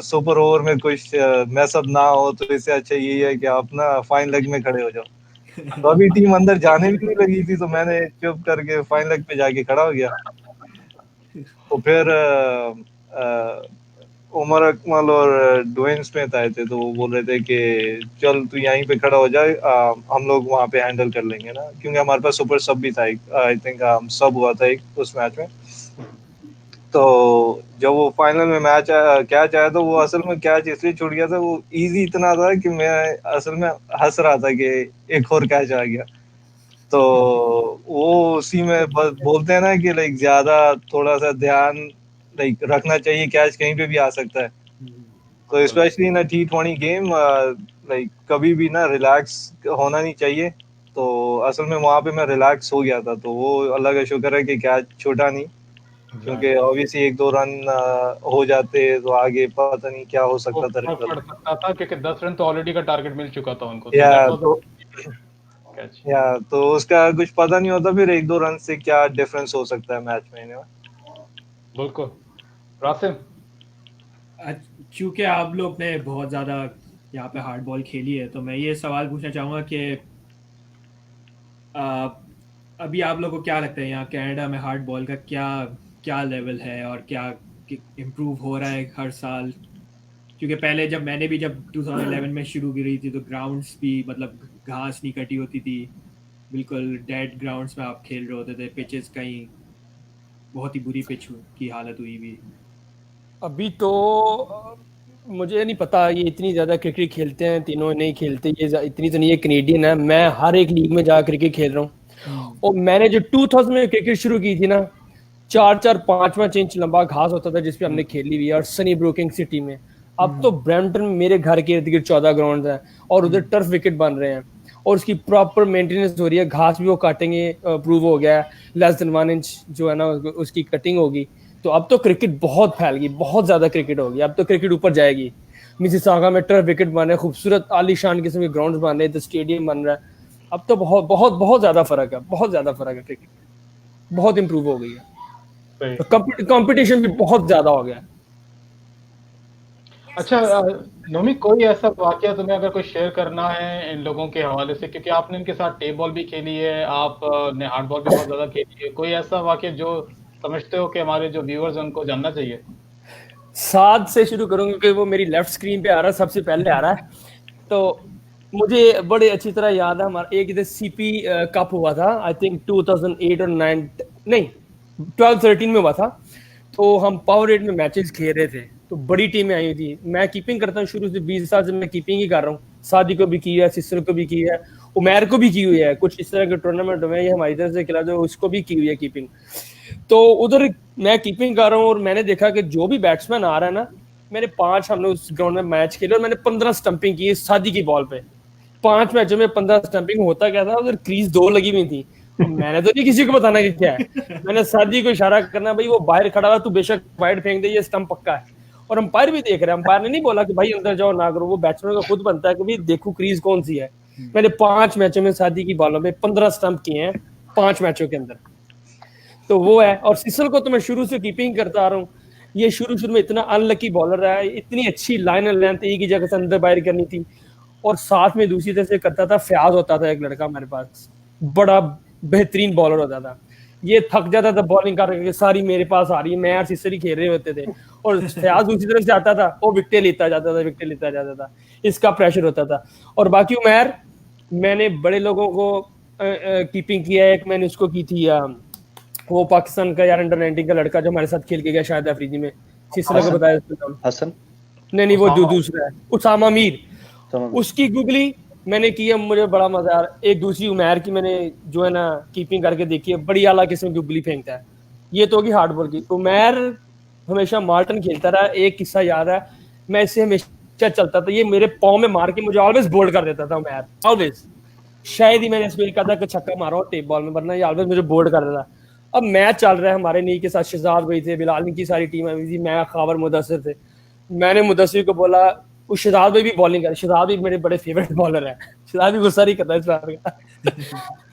सुपर ओवर में कुछ मैसअप ना हो, तो इससे अच्छा यही है कि आप ना फाइन लेग में खड़े हो जाओ। तो अभी टीम अंदर जाने भी नहीं लगी थी, तो मैंने चुप करके फाइन लेग पे जाके खड़ा हो गया। तो फिर उमर अकमल और ड्वेन स्मिथ आए थे, तो वो बोल रहे थे कि चल तू यहीं पे खड़ा हो जाए, हम लोग वहाँ पे हैंडल कर लेंगे ना, क्योंकि हमारे पास सुपर सब भी था, आई थिंक सब हुआ था एक उस मैच में। तो जब वो फाइनल में मैच कैच आया, तो वो असल में कैच इसलिए छूट गया था, वो इजी इतना था कि मैं असल में हंस रहा था कि एक और कैच आ गया। तो वो उसी में बस बोलते हैं ना कि लाइक ज्यादा थोड़ा सा ध्यान लाइक रखना चाहिए, कैच कहीं पे भी आ सकता है। तो specially in T20 game like कभी भी ना रिलैक्स होना नहीं चाहिए। तो असल में वहाँ पे मैं रिलैक्स हो गया था, तो वो अल्लाह का शुक्र है कि कैच छूटा नहीं, क्योंकि ऑब्वियसली 1-2 रन हो जाते तो आगे पता नहीं क्या हो सकता था फर्क पड़ रिजल्ट। सकता था क्योंकि 10 रन तो ऑलरेडी का टारगेट मिल चुका था उनको, या that was तो a catch। तो उसका कुछ पता नहीं होता फिर 1-2 रन से क्या डिफरेंस हो सकता है मैच में। बिल्कुल। रासिम, चूंकि आप लोग ने बहुत ज़्यादा यहाँ पे हार्ड बॉल खेली है, तो मैं ये सवाल पूछना चाहूँगा कि आ, अभी आप लोगों को क्या लगता है यहाँ कनाडा में हार्ड बॉल का क्या क्या लेवल है और क्या इम्प्रूव हो रहा है हर साल? क्योंकि पहले जब 2011 में शुरू की रही थी तो ग्राउंड्स भी मतलब घास नहीं कटी होती थी, बिल्कुल डेड ग्राउंड्स में आप खेल रहे होते थे, पिचेस कहीं बहुत ही बुरी पिच की हालत हुई भी। अभी तो मुझे नहीं पता ये इतनी ज़्यादा क्रिकेट खेलते हैं, तीनों नहीं खेलते, ये इतनी तो नहीं है। कनेडियन है, मैं हर एक लीग में जा क्रिकेट खेल रहा हूँ। और मैंने जो 2000 में क्रिकेट शुरू की थी ना, 4-5 इंच लंबा घास होता था जिसपे हमने खेली हुई है, और सनी ब्रोकिंग सिटी में। अब तो ब्रैम्पटन में मेरे घर के इर्द गिर्द 14 ग्राउंड है और उधर टर्फ विकेट बन रहे हैं और उसकी प्रॉपर मेंटेनेंस हो रही है। घास भी वो काटेंगे, अप्रूव हो गया है, लेस देन 1 इंच जो है ना उसकी कटिंग होगी। तो अब तो क्रिकेट बहुत फैल गई, बहुत ज्यादा क्रिकेट होगी। अब तो क्रिकेट ऊपर जाएगी। मिसिसागा में टर्फ विकेट बन रहे हैं, खूबसूरत आलीशान किस्म के ग्राउंड बन रहे हैं, स्टेडियम बन रहा है। अब तो बहुत बहुत बहुत ज्यादा फर्क है, बहुत ज्यादा फर्क है। क्रिकेट बहुत इंप्रूव हो गई है, कंपटीशन भी बहुत ज्यादा हो गया है। अच्छा नोमी, कोई ऐसा वाकया तुम्हें अगर कोई शेयर करना है इन लोगों के हवाले से, क्योंकि आपने इनके साथ टेप बॉल भी खेली है, आपने हार्ड बॉल भी बहुत ज्यादा खेली है, कोई ऐसा वाकया जो समझते हो कि हमारे जो व्यूअर्स हैं उनको जानना चाहिए? 7 से शुरू करूंगा क्योंकि वो मेरी लेफ्ट स्क्रीन पे आ रहा है, सबसे पहले आ रहा है। तो मुझे बड़े अच्छी तरह याद है, हमारा एक इधर सीपी कप हुआ था, आई थिंक 2008 और 9 नहीं 12-13 में हुआ था। तो हम पावर 8 में मैचेस खेल रहे थे, तो बड़ी टीमें आई हुई थी। मैं कीपिंग करता हूँ शुरू से, 20 साल से मैं कीपिंग ही कर रहा हूँ। सादी को भी की है, सिस्टर को भी की है, उमैर को भी की हुई है। कुछ इस तरह के टूर्नामेंट हुए, ये हमारी इधर से खिला जो उसको भी की हुई है कीपिंग। तो उधर मैं कीपिंग कर रहा हूँ और मैंने देखा कि जो भी बैट्समैन आ रहा है ना, मैंने 5 हमने उस ग्राउंड में मैच खेले और मैंने 15 स्टंपिंग की सादी की बॉल पे। 5 मैचों में 15 स्टंपिंग। होता क्या था, उधर क्रीज 2 लगी हुई थी। मैंने तो नहीं किसी को बताना कि क्या है, मैंने सादी को इशारा करना, भाई वो बाहर खड़ा हुआ, तू बेशक वाइड फेंक दे, ये स्टंप पक्का है। और अंपायर भी देख रहे हैं, अंपायर ने नहीं बोला कि भाई अंदर जाओ ना करो, वो बैट्समैन का खुद बनता है कि भाई देखो क्रीज कौन सी है। मैंने 5 मैचों में सादी की बॉलों में 15 स्टंप किए हैं 5 मैचों के अंदर। तो वो है। और सिसल को तो मैं शुरू से कीपिंग करता आ रहा हूँ। ये शुरू में इतना अनलकी बॉलर रहा है, इतनी अच्छी लाइन एंड लेंथ एक ही जगह से अंदर बाहर करनी थी, और साथ में दूसरी तरफ से करता था फयाज होता था एक लड़का हमारे पास, बड़ा बेहतरीन बॉलर होता था। ये थक जाता था बॉलिंग करके, सारी मेरे पास आ रही है, मैं और सिसर ही खेल रहे होते थे, और फयाज दूसरी तरफ से आता था, वो विकेट लेता जाता था, इसका प्रेशर होता था। और बाकी उमर, मैंने बड़े लोगों को कीपिंग किया है, एक मैंने उसको की थी वो पाकिस्तान का यार अंडर 19 का लड़का जो हमारे साथ खेल के गया शायद अफरीदी में, सिलसिला को बताया उसका नाम, हसन नहीं वो जो दूसरा है उसामा मीर, उसकी गुगली मैंने की है, मुझे बड़ा मजा आ रहा। एक दूसरी उमैर की मैंने जो है ना कीपिंग करके देखी है, बड़ी आला किस्म की गुगली फेंकता है, ये तो होगी हार्ड बॉल की। उमैर हमेशा मार्टन खेलता रहा, एक किस्सा याद है, मैं इससे हमेशा चलता था, ये मेरे पाँव में मार के मुझे ऑलवेज बोल्ड कर देता था उमैर, ऑलवेज। शायद ही मैंने इसमें कहा था कि छक्का मारो टेप बॉल में, वरना ये ऑलवेज मुझे बोल्ड कर देता। अब मैच चल रहा है हमारे नी के साथ, शहजाद भाई थे, बिलाल की सारी टीम आई थी, मैं खावर मुदस्सिर थे। मैंने मुदस्सिर को बोला, उस शहजाद भाई भी बॉलिंग कर, शहजाद भी मेरे बड़े फेवरेट बॉलर है, शहजाद भी गुस्सा नहीं करता इस बात का।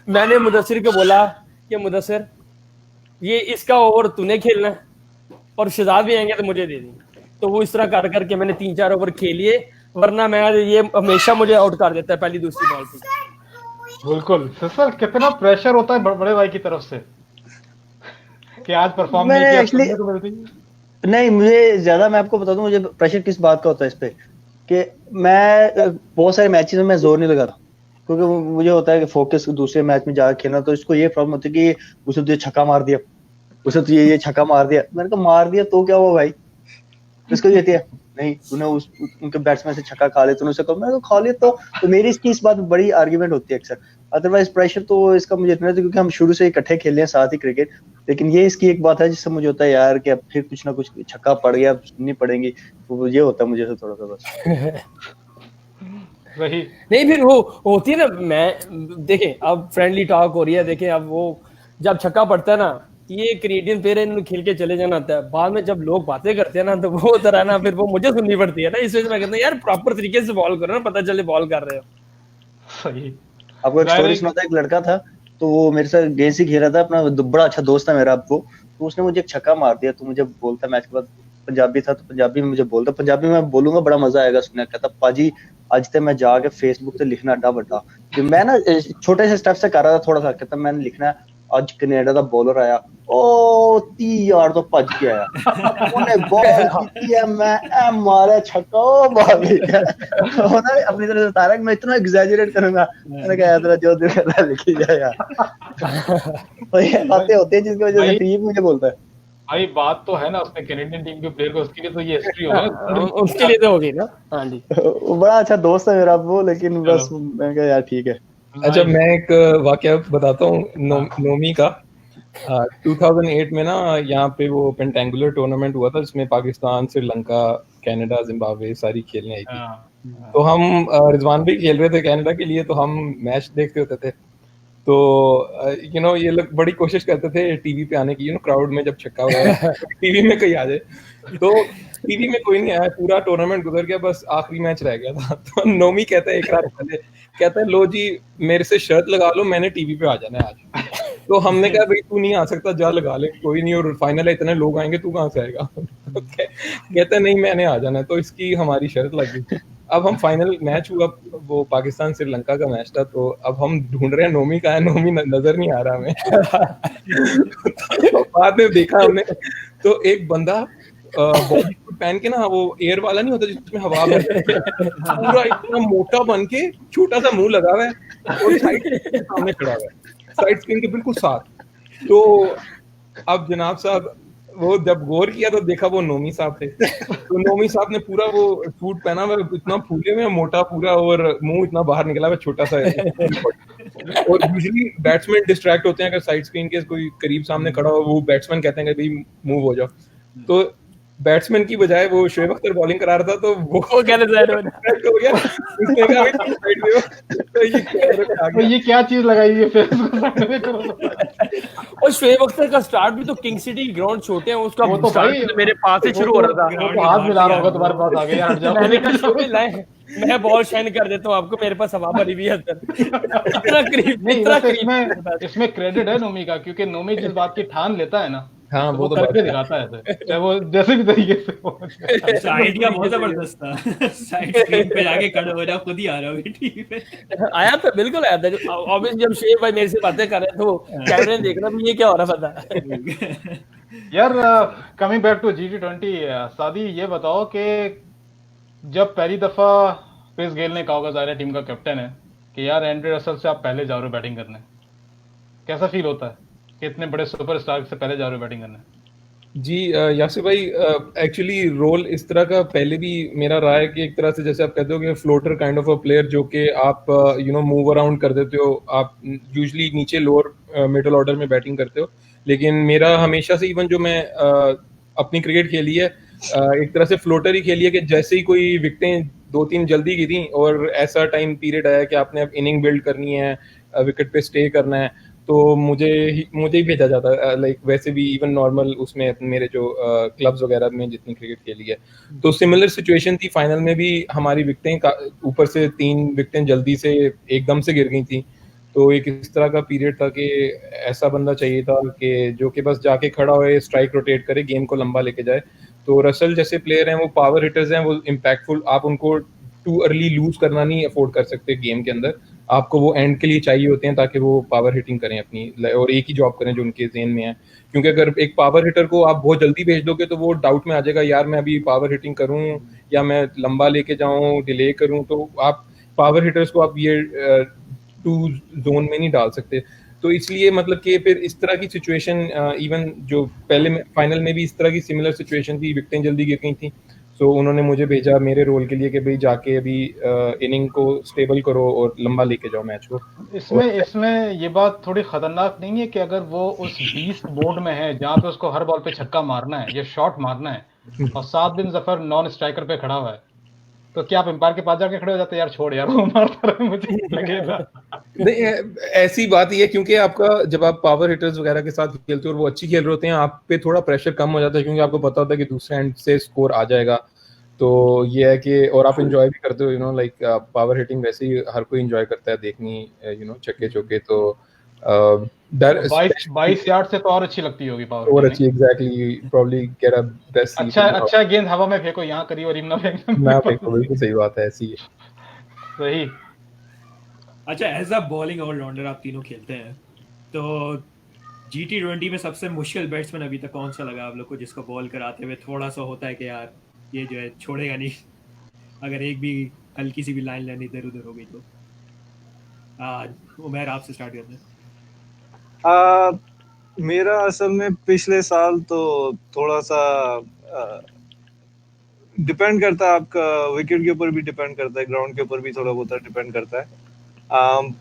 मैंने मुदस्सिर को बोला कि मुदस्सिर ये इसका ओवर तूने खेलना है, और शहजाद भी आएंगे तो मुझे दे देंगे। तो वो इस तरह कर करके मैंने 3-4 ओवर खेलिए, वरना मैं ये हमेशा मुझे आउट कर देता है पहली दूसरी बॉल पे। बिल्कुल सर, कितना प्रेशर होता है बड़े भाई की तरफ से कि आज परफॉर्म नहीं किया, सुनने को मिलती है। नहीं, मुझे ज्यादा, मैं आपको बता दूं मुझे प्रेशर किस बात का होता है इस पे, कि मैं बहुत सारे मैचेस में मैं जोर नहीं लगाता, क्योंकि मुझे होता है कि फोकस दूसरे मैच में जाकर खेलना। तो इसको ये प्रॉब्लम होती है कि उसे तो ये छक्का मार दिया, उसे तो ये छक्का मार दिया, मैंने कहा मार दिया तो क्या हुआ भाई, इसको कहती है नहीं तूने उनके बैट्समैन से छक्का खा लिया, तूने उसे कहा मैंने तो खा लिया, तो मेरी इसकी इस बात में बड़ी आर्ग्यूमेंट होती है अक्सर। अदरवाइज प्रेशर तो इसका मुझे इतना, क्योंकि हम शुरू से इकट्ठे खेले हैं साथ ही क्रिकेट, लेकिन ये इसकी एक बात है जिससे मुझे होता है यार कि अब फिर कुछ ना कुछ छक्का पड़ गया, सुननी पड़ेगी, तो ये होता है मुझे से थोड़ा सा बस। वही नहीं फिर वो होती है ना, मैं देखें अब फ्रेंडली टॉक हो रही है, देखें अब वो जब छक्का पड़ता है ना, ये कैनेडियन प्लेयर इन्होंने खेल के चले जाना होता है, बाद में जब लोग बातें करते हैं ना तो वो तरह ना फिर वो मुझे सुननी पड़ती है ना, इस वजह से मैं कहता हूँ यार प्रॉपर तरीके से बॉल करो ना, पता चले बॉल कर रहे हो। सही। आपको एक स्टोरी सुनाता है, एक लड़का था तो वो मेरे साथ गेंद से खेल रहा था, अपना बड़ा अच्छा दोस्त था मेरा वो, तो उसने मुझे एक छक्का मार दिया, तो मुझे बोलता मैच के बाद, पंजाबी था तो पंजाबी में मुझे बोलता, पंजाबी में बोलूंगा बड़ा मजा आएगा सुनने, कहता पाजी आज तक मैं जाके फेसबुक पे लिखना अड्डा बड्डा, कि मैं ना छोटे से स्टेप से कर रहा था थोड़ा सा, कहता मैंने लिखना आज कनाडा का बॉलर आया, ओ 30 यार्ड तो भज के आया, उन्हें बॉल की है, मैं मारा छक्का भाग गया, उन्होंने अपनी तरफ से बताया कि मैं इतना एग्जैजरेट करूंगा, मैंने कहा यार जो दिल कर रहा है लिखी जाए यार। तो ये बातें होती है जिसकी वजह से टीम मुझे बोलता है भाई बात तो है ना, उसने कैनेडियन टीम के प्लेयर को, उसके लिए तो ये हिस्ट्री होगा, उसके लिए तो होगी ना। हाँ जी, वो बड़ा अच्छा दोस्त है मेरा वो, लेकिन बस मैंने कहा यार ठीक है। अच्छा मैं एक वाकया बताता हूँ नोमी का। 2008 में ना यहाँ पे वो पेंटेंगुलर टूर्नामेंट हुआ था जिसमें पाकिस्तान, श्रीलंका, कनाडा, जिम्बाब्वे सारी खेलने आई थी। तो हम रिजवान भी खेल रहे थे कनाडा के लिए, तो हम मैच देखते होते थे। तो ये लोग बड़ी कोशिश करते थे टीवी पे आने की, क्राउड में जब छक्का हुआ टीवी में कहीं आ जाए। तो टीवी में कोई नहीं आया, पूरा टूर्नामेंट गुजर गया, बस आखिरी मैच रह गया था। तो नोमी कहता है एक रात पहले, कहता है लो जी मेरे से शर्त लगा लो, मैंने टीवी पे आ जाना है आज। तो हमने कहा भाई तू नहीं आ सकता, जा लगा ले, कोई नहीं, और फाइनल है इतने लोग आएंगे, तू कहाँ से आएगा। तो कहता है नहीं मैंने आ जाना है। तो इसकी हमारी शर्त लग गई। अब हम फाइनल मैच हुआ, वो पाकिस्तान श्रीलंका का मैच था, तो अब हम ढूंढ रहे हैं नोमी का है, नोमी नजर नहीं आ रहा हमें। तो बाद में देखा हमने, तो एक बंदा बॉडी सूट पहन के ना, वो एयर वाला नहीं होता जिसमें हवा में, पूरा इतना मोटा बन के छोटा सा मुंह लगा हुआ है और साइड सामने खड़ा हुआ है, साइड स्क्रीन के बिल्कुल साथ। तो अब जनाब साहब वो जब गौर किया तो देखा वो नोमी साहब थे। तो नोमी साहब ने पूरा वो सूट पहना हुआ, इतना फूले हुए, मोटा पूरा, और मुंह इतना बाहर निकला हुआ, छोटा सा। और यूजुअली बैट्समैन डिस्ट्रैक्ट होते हैं अगर साइड स्क्रीन के कोई करीब सामने खड़ा हो, वो बैट्समैन कहते हैं कि भाई मूव हो जाओ। तो बैट्समैन की बजाय वो शोएब अख्तर बॉलिंग करा रहा था, तो वो कहने हो गया, उसने कहा भाई साइड में हो। तो ये क्या चीज लगाई है फिर? और शोएब अख्तर का स्टार्ट भी तो किंग सिटी ग्राउंड छोटे हैं, उसका वो तो भाई मेरे पास से शुरू हो रहा था, वो हाथ मिला रहा होगा तुम्हारे पास, आगे यार जाओ। मैंने कहा शोएब लाए, मैं बॉल शाइन कर देता हूँ आपको, मेरे पास हवा भरी हुई है अंदर। इतना करीब, नहीं इतना वैसे करीब। इसमें क्रेडिट है नोमी का, क्योंकि नोमी जिस बात की ठान लेता है ना, हाँ तो वो वो तो करके बात दिखाता है ऐसे, चाहे वो जैसे भी तरीके से हो। अच्छा आइडिया बहुत जबरदस्त था। साइड स्क्रीन पे जाके खड़े हो जाओ, खुद ही आ रहा होगी टीवी पे। आया था, बिल्कुल आया था। ऑब्वियसली जब शेर भाई मेरे से बातें कर रहे थे तो कैमरे में देख रहा भी ये क्या हो रहा था। यार कमिंग बैक टू GT20, सादी ये बताओ कि जब पहली दफा क्रिस गेल ने कहा होगा, ज़ाहिर है टीम का कैप्टन है, कि यार एंड्रे रसल से आप पहले जा रहे हो बैटिंग करने, कैसा फील होता है कि इतने बड़े सुपरस्टार से पहले जा रहे हो बैटिंग करने? जी यासिर भाई, एक्चुअली रोल इस तरह का पहले भी मेरा रहा है कि एक तरह से जैसे आप कहते हो कि floater kind of a player, जो कि आप मूव अराउंड कर देते हो, आप यूजुअली नीचे लोअर मिडिल ऑर्डर में बैटिंग करते हो। लेकिन मेरा हमेशा से, इवन जो मैं अपनी क्रिकेट खेली है, एक तरह से फ्लोटर ही खेली है कि जैसे ही कोई विकेटें 2-3 जल्दी गिरी और ऐसा टाइम पीरियड आया कि आपने अब इनिंग बिल्ड करनी है, विकेट पे स्टे करना है, तो मुझे ही भेजा जाता है। लाइक वैसे भी इवन नॉर्मल उसमें मेरे जो क्लब्स वगैरह में जितनी क्रिकेट खेली है, तो सिमिलर सिचुएशन थी। फाइनल में भी हमारी विकेटें ऊपर से 3 विकेटें जल्दी से एकदम से गिर गई थी। तो एक इस तरह का पीरियड था कि ऐसा बंदा चाहिए था कि जो कि बस जाके खड़ा होए, स्ट्राइक रोटेट करे, गेम को लंबा लेके जाए। तो रसल जैसे प्लेयर हैं, वो पावर हिटर्स हैं, वो इम्पैक्टफुल, आप उनको टू अर्ली लूज करना नहीं अफोर्ड कर सकते गेम के अंदर। आपको वो एंड के लिए चाहिए होते हैं ताकि वो पावर हिटिंग करें अपनी, और एक ही जॉब करें जो उनके जेन में है। क्योंकि अगर एक पावर हिटर को आप बहुत जल्दी भेज दोगे तो वो डाउट में आ जाएगा, यार मैं अभी पावर हिटिंग करूं या मैं लंबा लेके जाऊं, डिले करूं। तो आप पावर हिटर्स को आप ये टू जोन में नहीं डाल सकते। तो इसलिए मतलब कि फिर इस तरह की सिचुएशन, इवन जो पहले में फाइनल में भी इस तरह की सिमिलर सिचुएशन थी, विकेटें जल्दी गिर गई थी। तो उन्होंने मुझे भेजा मेरे रोल के लिए कि भाई जाके अभी इनिंग को स्टेबल करो और लंबा लेके जाओ मैच को। इसमें ये बात थोड़ी खतरनाक नहीं है कि अगर वो उस 20 मोड में है जहां पे उसको हर बॉल पे छक्का मारना है या शॉट मारना है, और 7 दिन जफर नॉन स्ट्राइकर पे खड़ा हुआ है, तो क्या आप एम्पायर के पास जाके खड़े हो जाते, यार छोड़ यार वो मारता रहे, मुझे लगेगा। नहीं, ऐसी बात ही है क्योंकि आपका जब आप पावर हिटर्स वगैरह के साथ खेलते हो और वो अच्छी खेल रहे होते हैं, आप पे थोड़ा प्रेशर कम हो जाता है, क्योंकि आपको पता होता है कि दूसरे एंड से स्कोर आ जाएगा। तो ये है कि, और आप एंजॉय भी करते हो, लाइक पावर हिटिंग वैसे ही हर कोई एंजॉय करता है देखनी, छक्के चौके। तो डर 22 यार्ड से तो और अच्छी लगती होगी पावर और हिटिंग, अच्छी, exactly, probably get a best seat. अच्छा गेंद हवा में फेंको, यहाँ करिए और ना फेंको, ना फेंको, बिल्कुल सही बात है, ऐसी है। सही। अच्छा, एज अ बॉलिंग ऑलराउंडर आप तीनों खेलते हैं, तो GT20 में सबसे मुश्किल बैट्समैन अभी तक कौन सा लगा आप लोग को, जिसको बॉल कराते हुए थोड़ा सा होता है कि यार ये जो है छोड़ेगा नहीं, अगर एक भी हल्की सी भी लाइन लाइन इधर उधर हो गई तो? उमर आपसे स्टार्ट करते हैं। मेरा असल में पिछले साल तो थोड़ा सा डिपेंड करता है, आपका विकेट के ऊपर भी डिपेंड करता है, ग्राउंड के ऊपर भी थोड़ा बहुत डिपेंड करता है।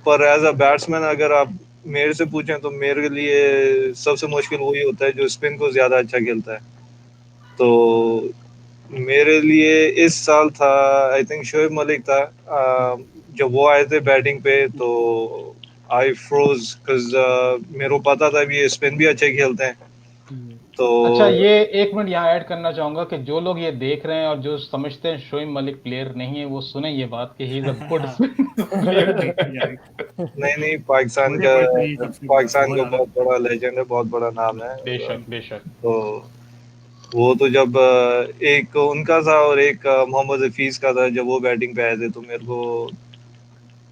पर एज अ बैट्समैन अगर आप मेरे से पूछें तो मेरे लिए सबसे मुश्किल वही होता है जो स्पिन को ज्यादा अच्छा खेलता है। तो मेरे लिए इस साल था, आई थिंक शोएब मलिक था। जब वो आए थे बैटिंग पे तो आई फ्रोज, बिकॉज मेरे को पता था भी ये स्पिन भी अच्छे खेलते हैं। तो अच्छा, ये 1 मिनट यहाँ ऐड करना चाहूंगा कि जो लोग ये देख रहे हैं और जो समझते हैं शोएब मलिक प्लेयर नहीं है, वो सुने ये बात कि he is a good player. नहीं, पाकिस्तान मुझे का पर्सनली सबसे पाकिस्तान का बहुत बहुत बड़ा लेजेंड है, बहुत बड़ा नाम है। बेशक बेशक। तो वो तो जब एक उनका था और एक मोहम्मद हफीज का था, जब वो बैटिंग पे आए थे तो मेरे को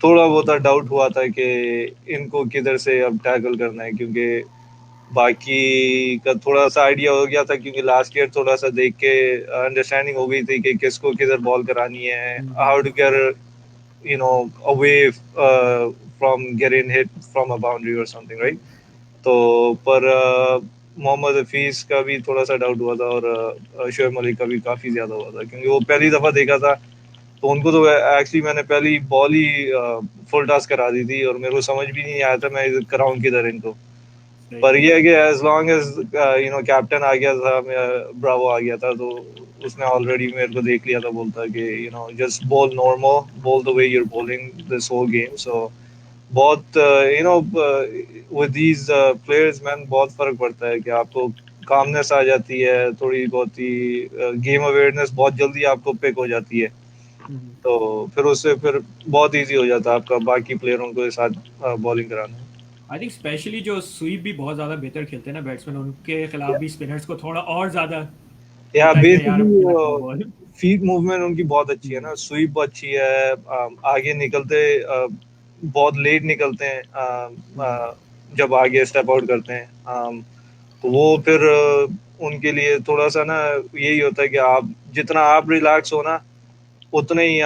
थोड़ा बहुत डाउट हुआ था कि इनको किधर से अब टैकल करना है, क्योंकि बाकी का थोड़ा सा आइडिया हो गया था, क्योंकि लास्ट ईयर थोड़ा सा देख के अंडरस्टैंडिंग हो गई थी कि किसको किधर बॉल करानी है, how to get away from getting hit from a boundary और समथिंग, राइट। तो पर मोहम्मद हफीज का भी थोड़ा सा डाउट हुआ था और शोएब मलिक का भी काफी ज्यादा हुआ था, क्योंकि वो पहली दफा देखा था। तो उनको तो एक्चुअली मैंने पहली बॉल ही फुल टॉस करा दी थी और मेरे को समझ भी नहीं आया था मैं कराऊं किधर इनको। पर ये है कि एज लॉन्ग एज कैप्टन आ गया था, ब्रावो आ गया था, तो उसने ऑलरेडी मेरे को देख लिया था, बोलता कि just ball normal, ball the way you are bowling this whole game. So बहुत विद दीज प्लेयर्स मैन बहुत फर्क पड़ता है कि आपको कामनेस आ जाती है, थोड़ी बहुत ही गेम अवेयरनेस बहुत जल्दी आपको पिक हो जाती है। तो फिर उससे फिर बहुत इजी हो जाता है आपका बाकी प्लेयरों के साथ बॉलिंग कराना। आई थिंक स्पेशली जो स्वीप भी बहुत ज़्यादा बेहतर खेलते हैं ना बैट्समैन, उनके खिलाफ भी स्पिनर्स को थोड़ा और ज़्यादा या होता है कि यार अब लगता है बेसिकली बॉल। फीट मूवमेंट उनकी बहुत अच्छी है ना, स्वीप अच्छी है, आगे निकलते बहुत लेट निकलते हैं, जब आगे स्टेप आउट करते हैं, तो वो फिर उनके लिए थोड़ा सा ना यही होता है कि आप जितना आप रिलैक्स हो ना उतना ही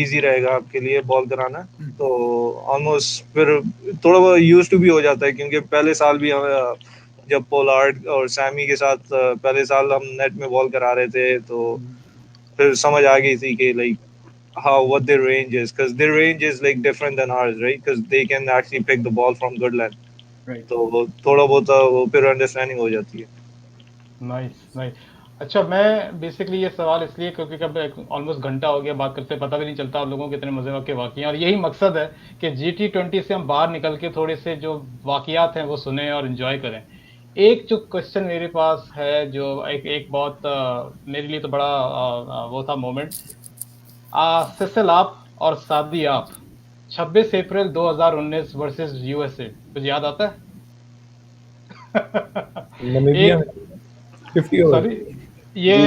इजी रहेगा आपके लिए बॉल कराना। तो ऑलमोस्ट फिर थोड़ा बहुत यूज टू भी हो जाता है, क्योंकि पहले साल भी हम जब पोलार्ड और सैमी के साथ पहले साल हम नेट में बॉल करा रहे थे, तो फिर समझ आ गई थी कि like how what their range is, because their range is like different than ours, right? Because they can actually pick the ball from good length. Right. तो थोड़ा बहुत वो फिर अंडरस्टैंडिंग हो जाती है। Nice nice. अच्छा, मैं बेसिकली ये सवाल इसलिए क्योंकि कब ऑलमोस्ट घंटा हो गया बात करते, पता भी नहीं चलता आप लोगों के इतने मजे के वाक़ियाँ, और यही मकसद है कि GT20 से हम बाहर निकल के थोड़े से जो वाक़ियात हैं वो सुने और इन्जॉय करें। एक जो क्वेश्चन मेरे पास है, जो एक बहुत मेरे लिए तो बड़ा वो था मोमेंट, सिसिल आप और सादी आप 26 अप्रैल 2019 वर्सेस USA, कुछ याद आता है? नमीबिया एक 50 ओवर। सॉरी, ये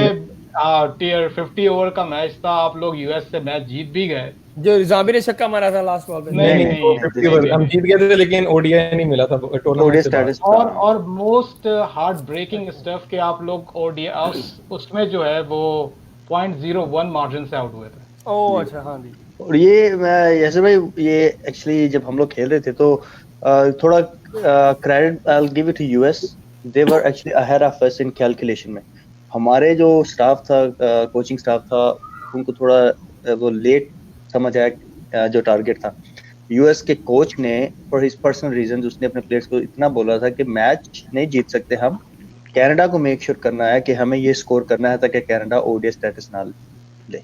टीयर 50 ओवर का मैच था, आप लोग यूएस से मैच जीत भी गए। जो रिजाबी ने छक्का मारा था लास्ट बॉल पे। नहीं, नहीं, वो 50 ओवर हम जीत गए थे, लेकिन ओडीआई नहीं मिला था ओडीआई टूर्नामेंट से बाहर। स्टेटस था। और मोस्ट हार्ट ब्रेकिंग स्टफ के आप लोग ओडीआई उसमें जो है वो 0.01 मार्जिन से आउट हुए थे। ओह अच्छा, हाँ जी। और ये मैं ऐसे भाई, ये एक्चुअली जब हम लोग खेल रहे थे तो थोड़ा credit I will give it to US, they were actually ahead of us in calculation में। हमारे जो स्टाफ था, कोचिंग स्टाफ था, उनको थोड़ा वो लेट समझ आया जो टारगेट था। यूएस के कोच ने फॉर हिज पर्सनल रीजंस उसने अपने प्लेयर्स को इतना बोला था कि मैच नहीं जीत सकते हम, कनाडा को मेक श्योर करना है कि हमें ये स्कोर करना है ताकि कनाडा ओडीआई स्टेटस ना ले,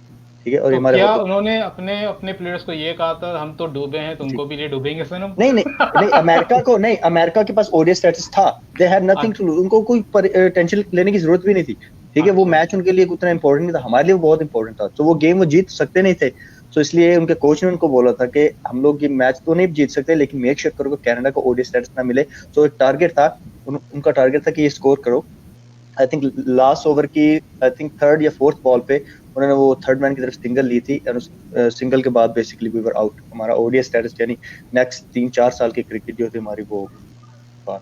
ठीक है। और तो हमारे क्या उन्होंने अपने अपने प्लेयर्स को ये कहा था हम तो डूबे हैं, तुमको भी ले डूबेंगे सनम? नहीं नहीं नहीं, अमेरिका को नहीं, अमेरिका के पास ओडीआई स्टेटस था, they had nothing to lose, उनको कोई टेंशन लेने की जरूरत भी नहीं थी, ठीक है। वो मैच उनके लिए उतना इंपॉर्टेंट नहीं था, हमारे लिए वो बहुत इंपॉर्टेंट था, तो वो गेम वो जीत सकते नहीं थे। तो इसलिए उनके कोच ने उनको बोला था कि हम लोग ये मैच तो नहीं जीत सकते, लेकिन मेक श्योर करो कि कनाडा को ओडीआई स्टेटस ना मिले। तो एक टारगेट था, उनका टारगेट था कि ये स्कोर करो। आई थिंक लास्ट ओवर की आई थिंक थर्ड या फोर्थ बॉल पे उन्होंने वो थर्ड मैन की तरफ सिंगल ली थी, और उस सिंगल के बाद बेसिकली वी वर आउट। हमारा ओडीआई स्टेटस यानी नेक्स्ट 3-4 साल की क्रिकेट जो थी हमारी वो बात।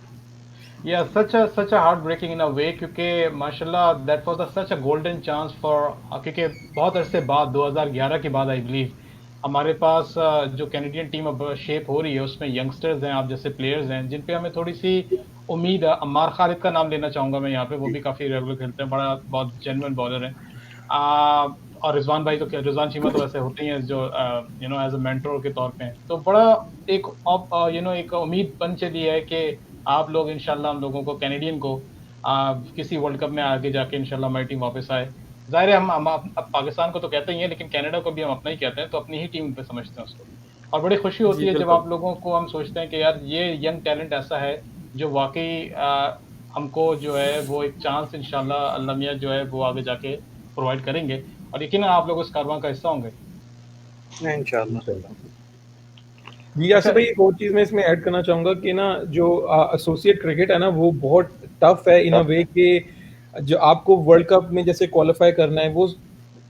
Yeah, such a heartbreaking in a way, क्योंकि माशाल्लाह that was such a golden chance for, क्योंकि बहुत अरसे बाद 2011 के बाद आई बिलीव हमारे पास जो कैनेडियन टीम अब शेप हो रही है उसमें यंगस्टर्स हैं, आप जैसे प्लेयर्स हैं जिन पे हमें थोड़ी सी उम्मीद है। अम्मार खालिद का नाम लेना चाहूँगा मैं यहाँ पे, वो भी काफ़ी रेगुलर खेलते हैं, बड़ा बहुत जेन्युइन बॉलर हैं। और रिजवान भाई तो क्या, रिजवान चीमा तो वैसे होते ही हैं जो you know as a mentor के तौर पे हैं। तो बड़ा एक यू नो एक उम्मीद बन चली है कि आप लोग इंशाल्लाह हम लोगों को कैनेडियन को किसी वर्ल्ड कप में आगे जाके इंशाल्लाह हमारी टीम वापस आए। ज़ाहिर है हम अब पाकिस्तान को तो कहते ही हैं, लेकिन कनाडा को भी हम अपना ही कहते हैं, तो अपनी ही टीम पे समझते हैं उसको। और बड़ी खुशी होती है जब आप लोगों को हम सोचते हैं कि यार ये यंग टैलेंट ऐसा है जो वाकई हमको जो है वो एक चांस इंशाल्लाह अल्लाह मियां जो है वो आगे जाके प्रोवाइड करेंगे, और यकीनन आप लोग उस कारवां का हिस्सा होंगे इंशाल्लाह। जी ऐसे भाई एक और चीज मैं इसमें ऐड करना चाहूंगा कि ना जो एसोसिएट क्रिकेट है ना वो बहुत टफ है इन अ वे कि जो आपको वर्ल्ड कप में जैसे क्वालिफाई करना है वो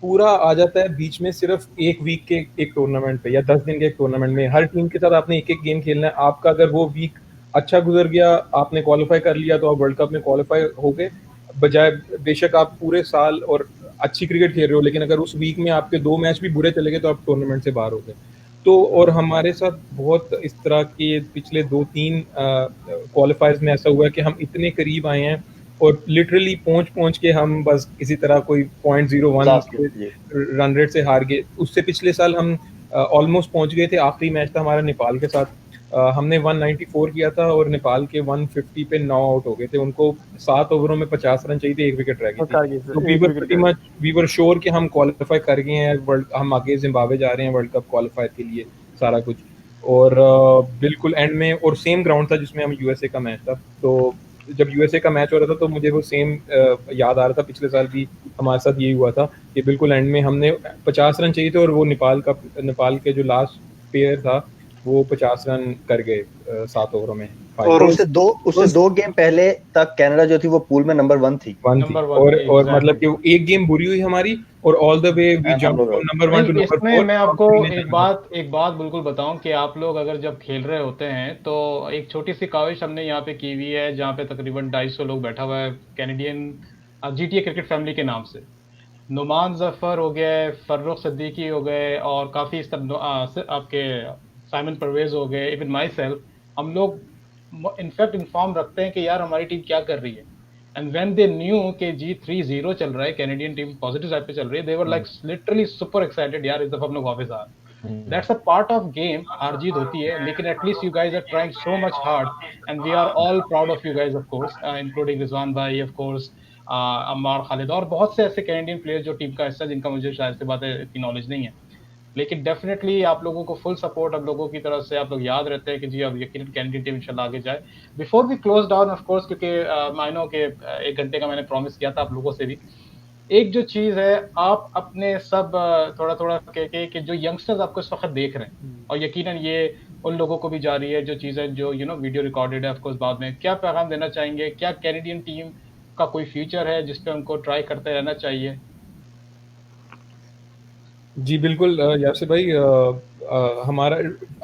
पूरा आ जाता है बीच में, सिर्फ एक वीक के एक टूर्नामेंट पे या 10 दिन के एक टूर्नामेंट में। हर टीम के साथ आपने एक एक गेम खेलना है। आपका अगर वो वीक अच्छा गुजर गया, आपने क्वालिफाई कर लिया, तो आप वर्ल्ड कप में क्वालिफाई हो गए, बजाय बेशक आप पूरे साल और अच्छी क्रिकेट खेल रहे हो, लेकिन अगर उस वीक में आपके 2 मैच भी बुरे चले गए तो आप टूर्नामेंट से बाहर हो गए। तो और हमारे साथ बहुत इस तरह के पिछले 2-3 क्वालिफायर्स में ऐसा हुआ है कि हम इतने करीब आए हैं और लिटरली पहुंच के हम बस किसी तरह कोई 0.01 रन रेट से हार गए। उससे पिछले साल हम ऑलमोस्ट पहुंच गए थे, आखिरी मैच था हमारा नेपाल के साथ, हमने 194 किया था और नेपाल के 150 पे 9 आउट हो गए थे। उनको 7 ओवरों में 50 रन चाहिए थे, 1 विकेट रह गई थी। तो वी वर श्योर कि हम क्वालिफाई कर गए हैं, हम आगे जिम्बाब्वे जा रहे हैं वर्ल्ड कप क्वालिफाई के लिए, सारा कुछ। और बिल्कुल एंड में, और सेम ग्राउंड था जिसमें हम यूएसए का मैच था। तो जब यूएसए का मैच हो रहा था तो मुझे वो सेम याद आ रहा था, पिछले साल भी हमारे साथ यही हुआ था कि बिल्कुल एंड में हमने 50 रन चाहिए थे और वो नेपाल के जो लास्ट प्लेयर था वो 50 रन कर गए 7 ओवरों में। और उससे दो गेम पहले तक कनाडा जो थी वो पूल में नंबर 1 थी। नंबर 1 थी, और exactly. मतलब कि एक गेम बुरी हुई हमारी और all the way we jump from number 1 two नहीं, नंबर इसमें 4। मैं आपको एक बात बिल्कुल बताऊं कि आप लोग अगर जब खेल रहे होते हैं तो एक छोटी सी काविश हमने यहाँ पे की हुई है, जहाँ पे तकरीबन 250 लोग बैठा हुआ है कैनेडियन जीटीए क्रिकेट फैमिली के नाम से। नुमान जफर हो गए, फर्रुख सिद्दीकी हो गए, और काफ़ी आपके साइमन परवेज हो गए, इवन माई सेल्फ, हम लोग इनफैक्ट इन्फॉर्म रखते हैं कि यार हमारी टीम क्या कर रही है। एंड व्हेन दे न्यू कि जी 3-0 चल रहा है, कैनेडियन टीम पॉजिटिव साइड पे चल रही है, they were like literally super excited, यार इस दफा हम लोग वापस आ रहे हैं। That's a part of game, हार जीत होती है, लेकिन at least you guys are trying so much hard and we are all proud of you guys, of course, including Rizwan भाई, ऑफ कोर्स अम्मार, खालिद, और बहुत से ऐसे कैनेडियन प्लेयर्स जो टीम का हिस्सा, जिनका मुझे शायद से बात है इतनी नॉलेज नहीं है। लेकिन डेफिनेटली आप लोगों को फुल सपोर्ट आप लोगों की तरफ से, आप लोग याद रहते हैं कि जी अब यकीनन कैनेडियन टीम इंशाल्लाह आगे जाए। Before we close down of course, क्योंकि आई नो के 1 घंटे का मैंने प्रॉमिस किया था आप लोगों से भी, एक जो चीज़ है, आप अपने सब थोड़ा थोड़ा कह के कि जो यंगस्टर्स आपको इस वक्त देख रहे हैं, और यकीनन ये उन लोगों को भी जा रही है जो चीज़ें जो वीडियो रिकॉर्डेड है ऑफ कोर्स बाद में, क्या पैगाम देना चाहेंगे? क्या कैनेडियन टीम का कोई फ्यूचर है जिस पे उनको ट्राई करते रहना चाहिए? जी बिल्कुल यासिर भाई, हमारा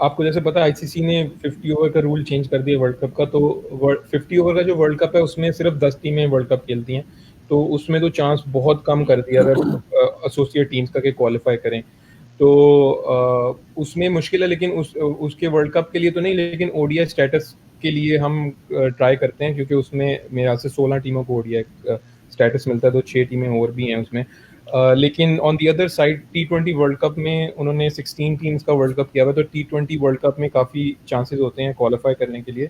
आपको जैसे पता है आईसीसी ने 50 ओवर का रूल चेंज कर दिया वर्ल्ड कप का। तो 50 ओवर का जो वर्ल्ड कप है उसमें सिर्फ 10 टीमें वर्ल्ड कप खेलती हैं। तो उसमें तो चांस बहुत कम कर दिया अगर एसोसिएट टीम्स का के क्वालिफाई करें तो उसमें मुश्किल है। लेकिन उसके वर्ल्ड कप के लिए तो नहीं, लेकिन ओडीआई स्टेटस के लिए हम ट्राई करते हैं, क्योंकि उसमें मेरे ख्याल से 16 टीमों को ओडीआई स्टेटस मिलता है, तो 6 टीमें और भी हैं उसमें। लेकिन on the other side T20 world cup में उन्होंने 16 टीम्स का वर्ल्ड कप किया हुआ, तो T20 वर्ल्ड कप में काफ़ी चांसेस होते हैं क्वालिफाई करने के लिए।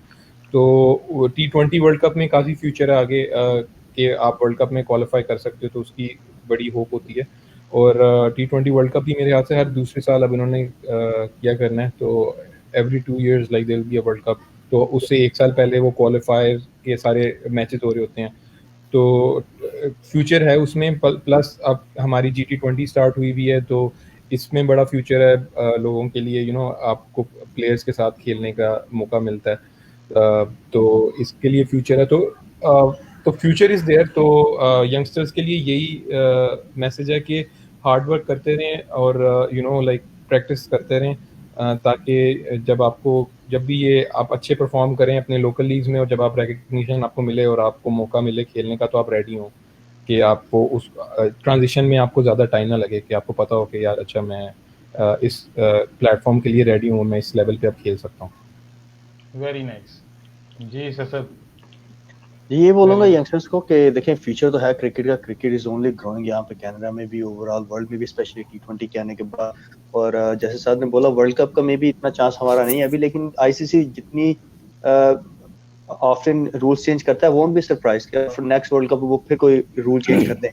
तो T20 वर्ल्ड कप में काफ़ी फ्यूचर है आगे कि आप वर्ल्ड कप में क्वालिफाई कर सकते हो, तो उसकी बड़ी होप होती है। और T20 वर्ल्ड कप भी मेरे हाथ से हर दूसरे साल अब इन्होंने किया करना है, तो every 2 years like there will be a world cup. तो उससे 1 साल पहले वो क्वालिफायर के सारे मैचेस हो रहे होते हैं, तो फ्यूचर है उसमें। प्लस अब हमारी GT20 स्टार्ट हुई भी है, तो इसमें बड़ा फ्यूचर है लोगों के लिए। आपको प्लेयर्स के साथ खेलने का मौका मिलता है, तो इसके लिए फ्यूचर है। तो फ्यूचर इज़ देयर। तो यंगस्टर्स के लिए यही मैसेज है कि हार्ड वर्क करते रहें और लाइक प्रैक्टिस करते रहें, ताकि जब भी ये आप अच्छे परफॉर्म करें अपने लोकल लीग्स में, और जब आप रिकग्निशन आपको मिले और आपको मौका मिले खेलने का, तो आप रेडी हो कि आपको उस ट्रांजिशन में आपको ज़्यादा टाइम ना लगे, कि आपको पता हो कि यार अच्छा मैं इस प्लेटफॉर्म के लिए रेडी हूँ, मैं इस लेवल पे अब खेल सकता हूँ। वेरी नाइस जी सर। ये बोलूंगा यंगस्टर्स को कि देखें फ्यूचर तो है क्रिकेट का, क्रिकेट इज ओनली ग्रोइंग यहाँ पे कनाडा में भी, ओवरऑल वर्ल्ड में भी, स्पेशली T20 के आने के बाद। और जैसे सर ने बोला वर्ल्ड कप का में भी इतना चांस हमारा नहीं है अभी, लेकिन आईसीसी जितनी ऑफन रूल्स चेंज करता है, वोंट बी सरप्राइज कि फॉर नेक्स्ट वर्ल्ड कप वो फिर कोई रूल चेंज कर दें,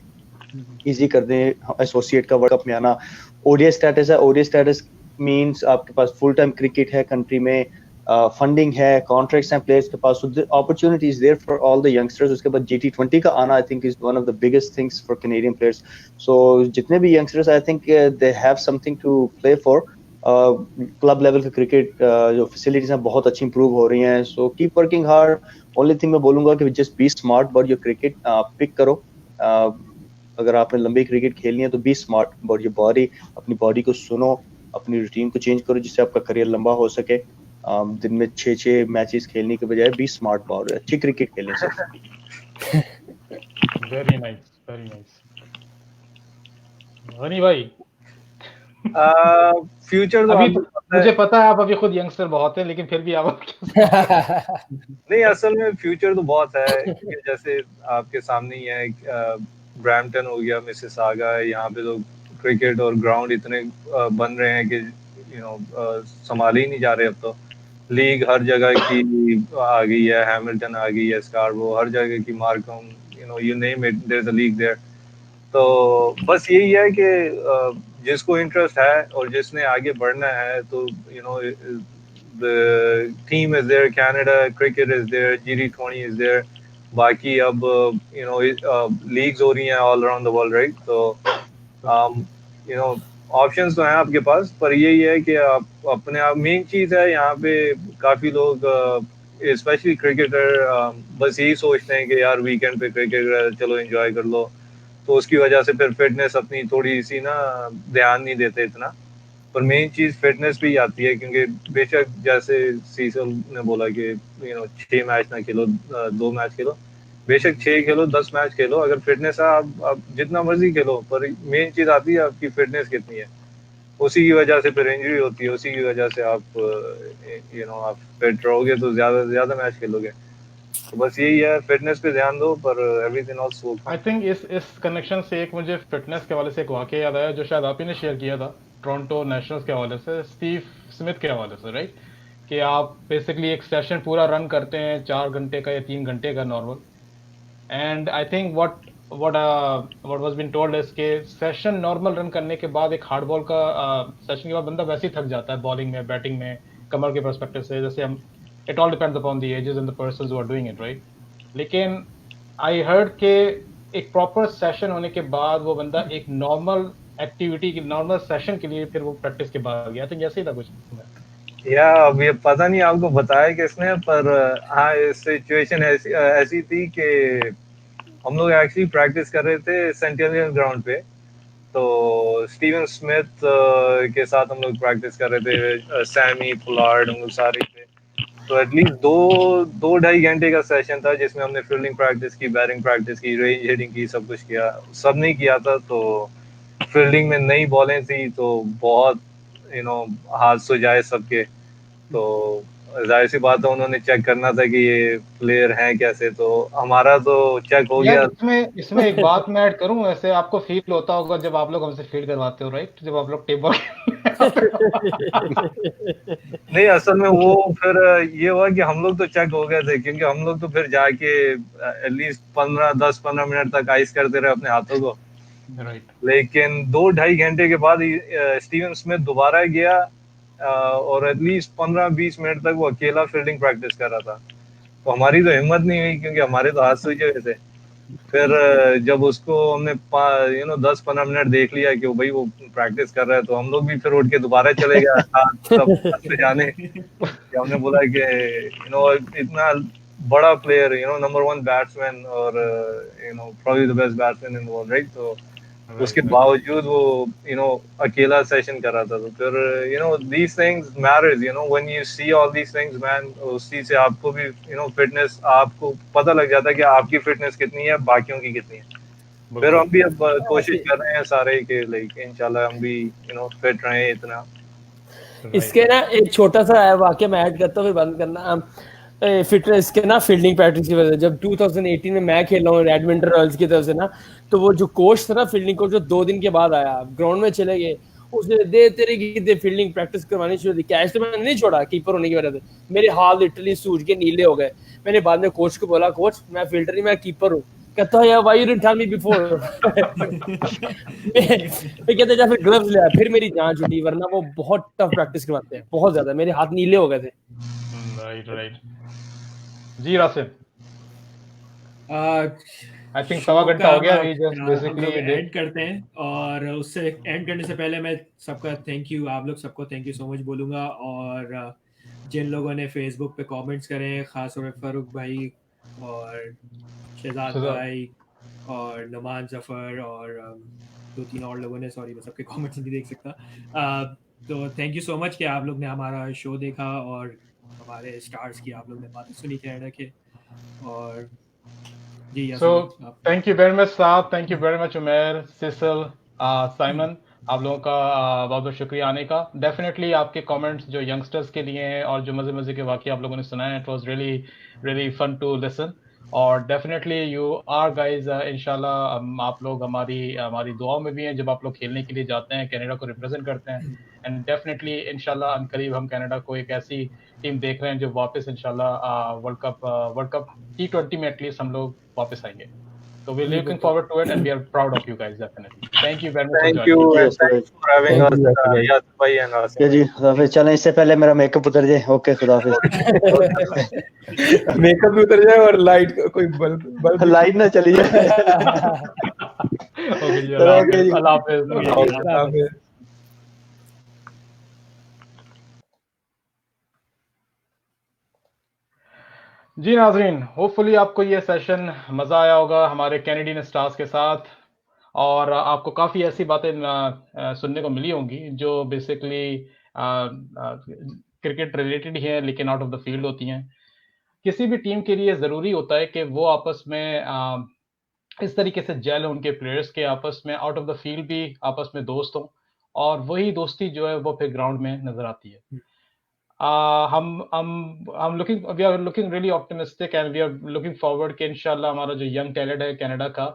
इजी कर दें एसोसिएट का वर्ल्ड कप में आना। ओडीआई स्टेटस है, ओडीआई स्टेटस मींस आपके पास फुल टाइम क्रिकेट है कंट्री में, फंडिंग है, कॉन्ट्रैक्ट्स हैं प्लेयर्स के पास, so opportunity is there for all the youngsters। उसके बाद GT20 का आना I think is one of the biggest things for Canadian players। so जितने भी youngsters I think they have something to play for। Club level का cricket जो facilities हैं बहुत अच्छी इंप्रूव हो रही हैं, so keep working hard। Only thing मैं बोलूंगा कि just be smart about your cricket, pick करो। अगर आपने लंबी क्रिकेट खेलनी है तो be smart about your body, अपनी बॉडी को सुनो, अपनी रूटीन को चेंज करो जिससे आपका करियर लंबा हो सके। दिन में 6 मैचेस खेलने के बजाय बी स्मार्ट अबाउट, अच्छी क्रिकेट खेलने से। Very nice, very nice. Ghani भाई फ्यूचर तो अभी आपको पता है। मुझे पता है आप अभी खुद यंगस्टर बहुत है, लेकिन फिर भी आप नहीं, असल में फ्यूचर तो बहुत है, क्योंकि जैसे आपके सामने ही है, ब्रैम्पटन हो गया, मिसिसागा है, यहाँ पे तो क्रिकेट और ग्राउंड इतने बन रहे हैं कि संभाले ही नहीं जा रहे। अब तो लीग हर जगह की आ गई है, हैमिल्टन आ गई है, स्कारबो, हर जगह की, Markham, you name it, there is a league there. तो बस यही है कि जिसको इंटरेस्ट है और जिसने आगे बढ़ना है, तो the team is there, Canada cricket is there, GT20 is there, बाकी अब leagues हो रही हैं all around the world, right? So options तो हैं आपके पास, पर यही है कि आप अपने आप, मेन चीज़ है यहाँ पे काफ़ी लोग स्पेशली क्रिकेटर बस यही सोचते हैं कि यार वीकेंड पे क्रिकेट चलो एंजॉय कर लो, तो उसकी वजह से फिर फिटनेस अपनी थोड़ी सी ना ध्यान नहीं देते इतना। पर मेन चीज़ फिटनेस भी आती है, क्योंकि बेशक जैसे सीसल ने बोला कि 6 मैच ना खेलो, 2 मैच खेलो, बेशक 6 खेलो 10 मैच खेलो, अगर फिटनेस है आप जितना मर्जी खेलो, पर मेन चीज़ आती है आपकी फिटनेस कितनी है। उसी की वजह से फिर इंजरी होती है, उसी की वजह से आप आप फिट रहोगे तो ज़्यादा से ज़्यादा मैच खेलोगे। तो बस यही है, फिटनेस पे ध्यान दो, पर everything else will I think इस कनेक्शन से एक मुझे फिटनेस के हवाले से एक वाकया याद आया जो शायद आप ही ने शेयर किया था टोरंटो नेशनल्स के हवाले से, स्टीव स्मिथ के हवाले से, राइट? कि आप बेसिकली एक सेशन पूरा रन करते हैं 4 घंटे का या 3 घंटे का normal, and I think what was been told is कि सेशन नॉर्मल रन करने के बाद एक हार्ड बॉल का सेशन के बाद बंदा वैसे ही थक जाता है, बॉलिंग में, बैटिंग में, कमर के पर्सपेक्टिव से, जैसे हम it all depends upon the ages and the persons who are doing it, right? लेकिन आई हर्ड के एक प्रॉपर सेशन होने के बाद वो बंदा एक नॉर्मल एक्टिविटी की नॉर्मल सेशन के लिए फिर वो प्रैक्टिस के बाद गया, तो जैसे ही था कुछ। या अब ये पता नहीं आपको बताया किसने, पर हाँ सिचुएशन ऐसी थी कि हम लोग एक्चुअली प्रैक्टिस कर रहे थे सेंटिनल ग्राउंड पे, तो स्टीवन स्मिथ के साथ हम लोग प्रैक्टिस कर रहे थे, सैमी पुलार्ड, हम लोग सारे थे। तो एटलीस्ट दो ढाई घंटे का सेशन था जिसमें हमने फील्डिंग प्रैक्टिस की, बैटिंग प्रैक्टिस की, रेंज हिटिंग की, सब कुछ किया, सब नहीं किया था। तो फील्डिंग में नई बॉलें थी तो बहुत हाथ सुजाए सबके, तो जाहिर सी बात है उन्होंने चेक करना था कि ये प्लेयर हैं कैसे, तो हमारा तो चेक हो गया। इसमें एक बात मैं ऐड करूं, ऐसे आपको फील होता होगा जब आप लोग हमसे फील्ड करवाते हो, राइट? जब आप लोग टेबल नहीं, असल में वो फिर ये हुआ कि हम लोग तो चेक हो गए थे, क्योंकि हम लोग तो फिर जाके एटलीस्ट 10-15 मिनट तक आइस करते रहे अपने हाथों को, राइट? लेकिन 2-2.5 घंटे के बाद स्टीवन स्मिथ दोबारा गया और एटलीस्ट 15-20 मिनट तक वो अकेला फील्डिंग प्रैक्टिस कर रहा था। तो हमारी तो हिम्मत नहीं हुई, क्योंकि हमारे तो हाथ सूजे हुए थे। फिर जब उसको हमने 10-15 मिनट देख लिया कि भाई वो प्रैक्टिस कर रहा है, तो हम लोग भी फिर उठ के दोबारा चले गए सब जाने। हमने बोला कि इतना बड़ा प्लेयर, नंबर 1 बैट्समैन और probably the best batsman in the world, right? तो उसके बावजूद वो अकेला सेशन कर रहा था। तो फिर these things matters, when you see all these things, man, उस चीज से आपको भी फिटनेस, आपको पता लग जाता है कि आपकी फिटनेस कितनी है, बाकियों की कितनी है। फिर हम भी अब कोशिश कर रहे हैं सारे कि लाइक इंशाल्लाह हम भी फिट रहें इतना। इसके ना एक छोटा सा वाक्य मैं ऐड करता हूँ, फिर बंद करना। फिटनेस के ना फील्डिंग प्रैक्टिस की वजह से जब 2018 में मैं खेल रहा हूँ एडमिंटन रॉयल्स की तरफ से ना, तो वो जो कोच था ना, फील्डिंग कोच, जो 2 दिन के बाद आया, ग्राउंड में चले गए, उसने दे फील्डिंग प्रैक्टिस करवानी शुरू की। कैच तो मैंने नहीं छोड़ा कीपर होने की वजह से, मेरे हाथ लिटरली सूज के नीले हो गए। मैंने बाद में कोच को बोला, कोच मैं फील्डर नहीं, मैं कीपर हूँ। कहता है, why you didn't tell me before. कहते जा फिर ग्लव्स ले आया, फिर मेरी जान छूटी, वरना वो बहुत टफ प्रैक्टिस करवाते हैं, बहुत ज्यादा। मेरे हाथ नीले हो गए थे। Right ji Rasim, I think सवा घंटा हो गया, वी जस्ट बेसिकली एंड करते हैं। और उससे एंड करने से पहले मैं सबका थैंक यू, आप लोग सबको थैंक यू सो मच बोलूँगा। और जिन लोगों ने फेसबुक पे कमेंट्स करे, खास तौर पे फारूक भाई और शहजाद भाई और नुमान जफर और 2-3 और लोगों ने, सॉरी मैं सबके कमेंट्स नहीं देख सकता, तो थैंक यू सो मच कि आप लोग ने हमारा शो देखा और हमारे स्टार्स की आप लोग ने बातें सुनी कनाडा के। और जी so thank you very much साहब, thank you very much Umer, Cecil, Simon, आप लोगों का बहुत बहुत शुक्रिया आने का। डेफिनेटली आपके कमेंट्स जो यंगस्टर्स के लिए हैं और जो मज़े के वाक़े आप लोगों ने सुनाए, it was really fun to listen. और डेफिनेटली यू आर गाइज, इंशाल्लाह आप लोग हमारी दुआओं में भी हैं जब आप लोग खेलने के लिए जाते हैं, कनाडा को रिप्रेजेंट करते हैं। एंड डेफिनेटली इंशाल्लाह अनकरीब हम कनाडा को एक ऐसी टीम देख रहे हैं जो वापस इंशाल्लाह वर्ल्ड कप T20 में एटलीस्ट हम लोग वापस आएंगे। So we're looking forward to it and we are proud of you guys, definitely. Thank you very much. Thank you and thanks for having us, Yasir भाई and Asim. जी खुदाफिज। चलें इससे पहले मेरा मेकअप उतर जाए। ओके खुदाफिज। मेकअप भी उतर जाए और लाइट कोई बल्ब लाइट ना चली जाए। Okay, Allah Hafiz. Allah Hafiz. जी नाजरीन, होपफुली आपको ये सेशन मज़ा आया होगा हमारे कैनेडियन स्टार्स के साथ, और आपको काफ़ी ऐसी बातें सुनने को मिली होंगी जो बेसिकली क्रिकेट रिलेटेड ही हैं लेकिन आउट ऑफ द फील्ड होती हैं। किसी भी टीम के लिए ज़रूरी होता है कि वो आपस में इस तरीके से जेल हो उनके प्लेयर्स के आपस में, आउट ऑफ द फील्ड भी आपस में दोस्त हों, और वही दोस्ती जो है वो फिर ग्राउंड में नज़र आती है। हम looking we are looking really optimistic and we are looking forward कि इंशाल्लाह हमारा जो यंग टैलेंट है कनाडा का,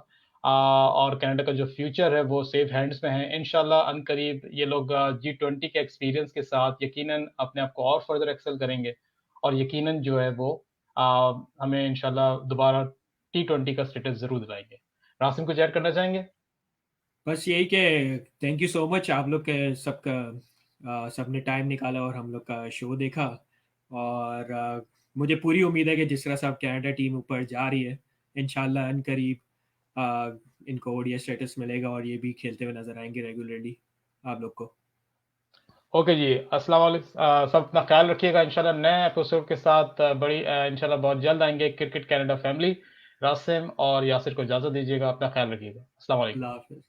और कनाडा का जो फ्यूचर है वो सेफ हैंड्स में है। इंशाल्लाह अनकरीब ये लोग G20 के एक्सपीरियंस के साथ यकीनन अपने आप को और फर्दर एक्सेल करेंगे, और यकीनन जो है वो हमें इंशाल्लाह दोबारा T20 का स्टेटस जरूर दिलाएंगे। रासिम, कुछ ऐड करना चाहेंगे? बस यही कि थैंक यू सो मच आप लोग के सबका, सबने टाइम निकाला और हम लोग का शो देखा, और मुझे पूरी उम्मीद है कि जिस तरह से अब कनाडा टीम ऊपर जा रही है, इंशाल्लाह अनकरीब इनको ओडीआई स्टेटस मिलेगा और ये भी खेलते हुए नजर आएंगे रेगुलरली आप लोग को। ओके जी, अस्सलाम वालेकुम। सब अपना ख्याल रखिएगा। इंशाल्लाह नए एपिसोड के साथ इंशाल्लाह बहुत जल्द आएंगे क्रिकेट कनाडा फैमिली। रासिम और यासिर को इजाज़त दीजिएगा, अपना ख्याल रखिएगा। अस्सलाम वालेकुम। अल्लाह हाफिज़।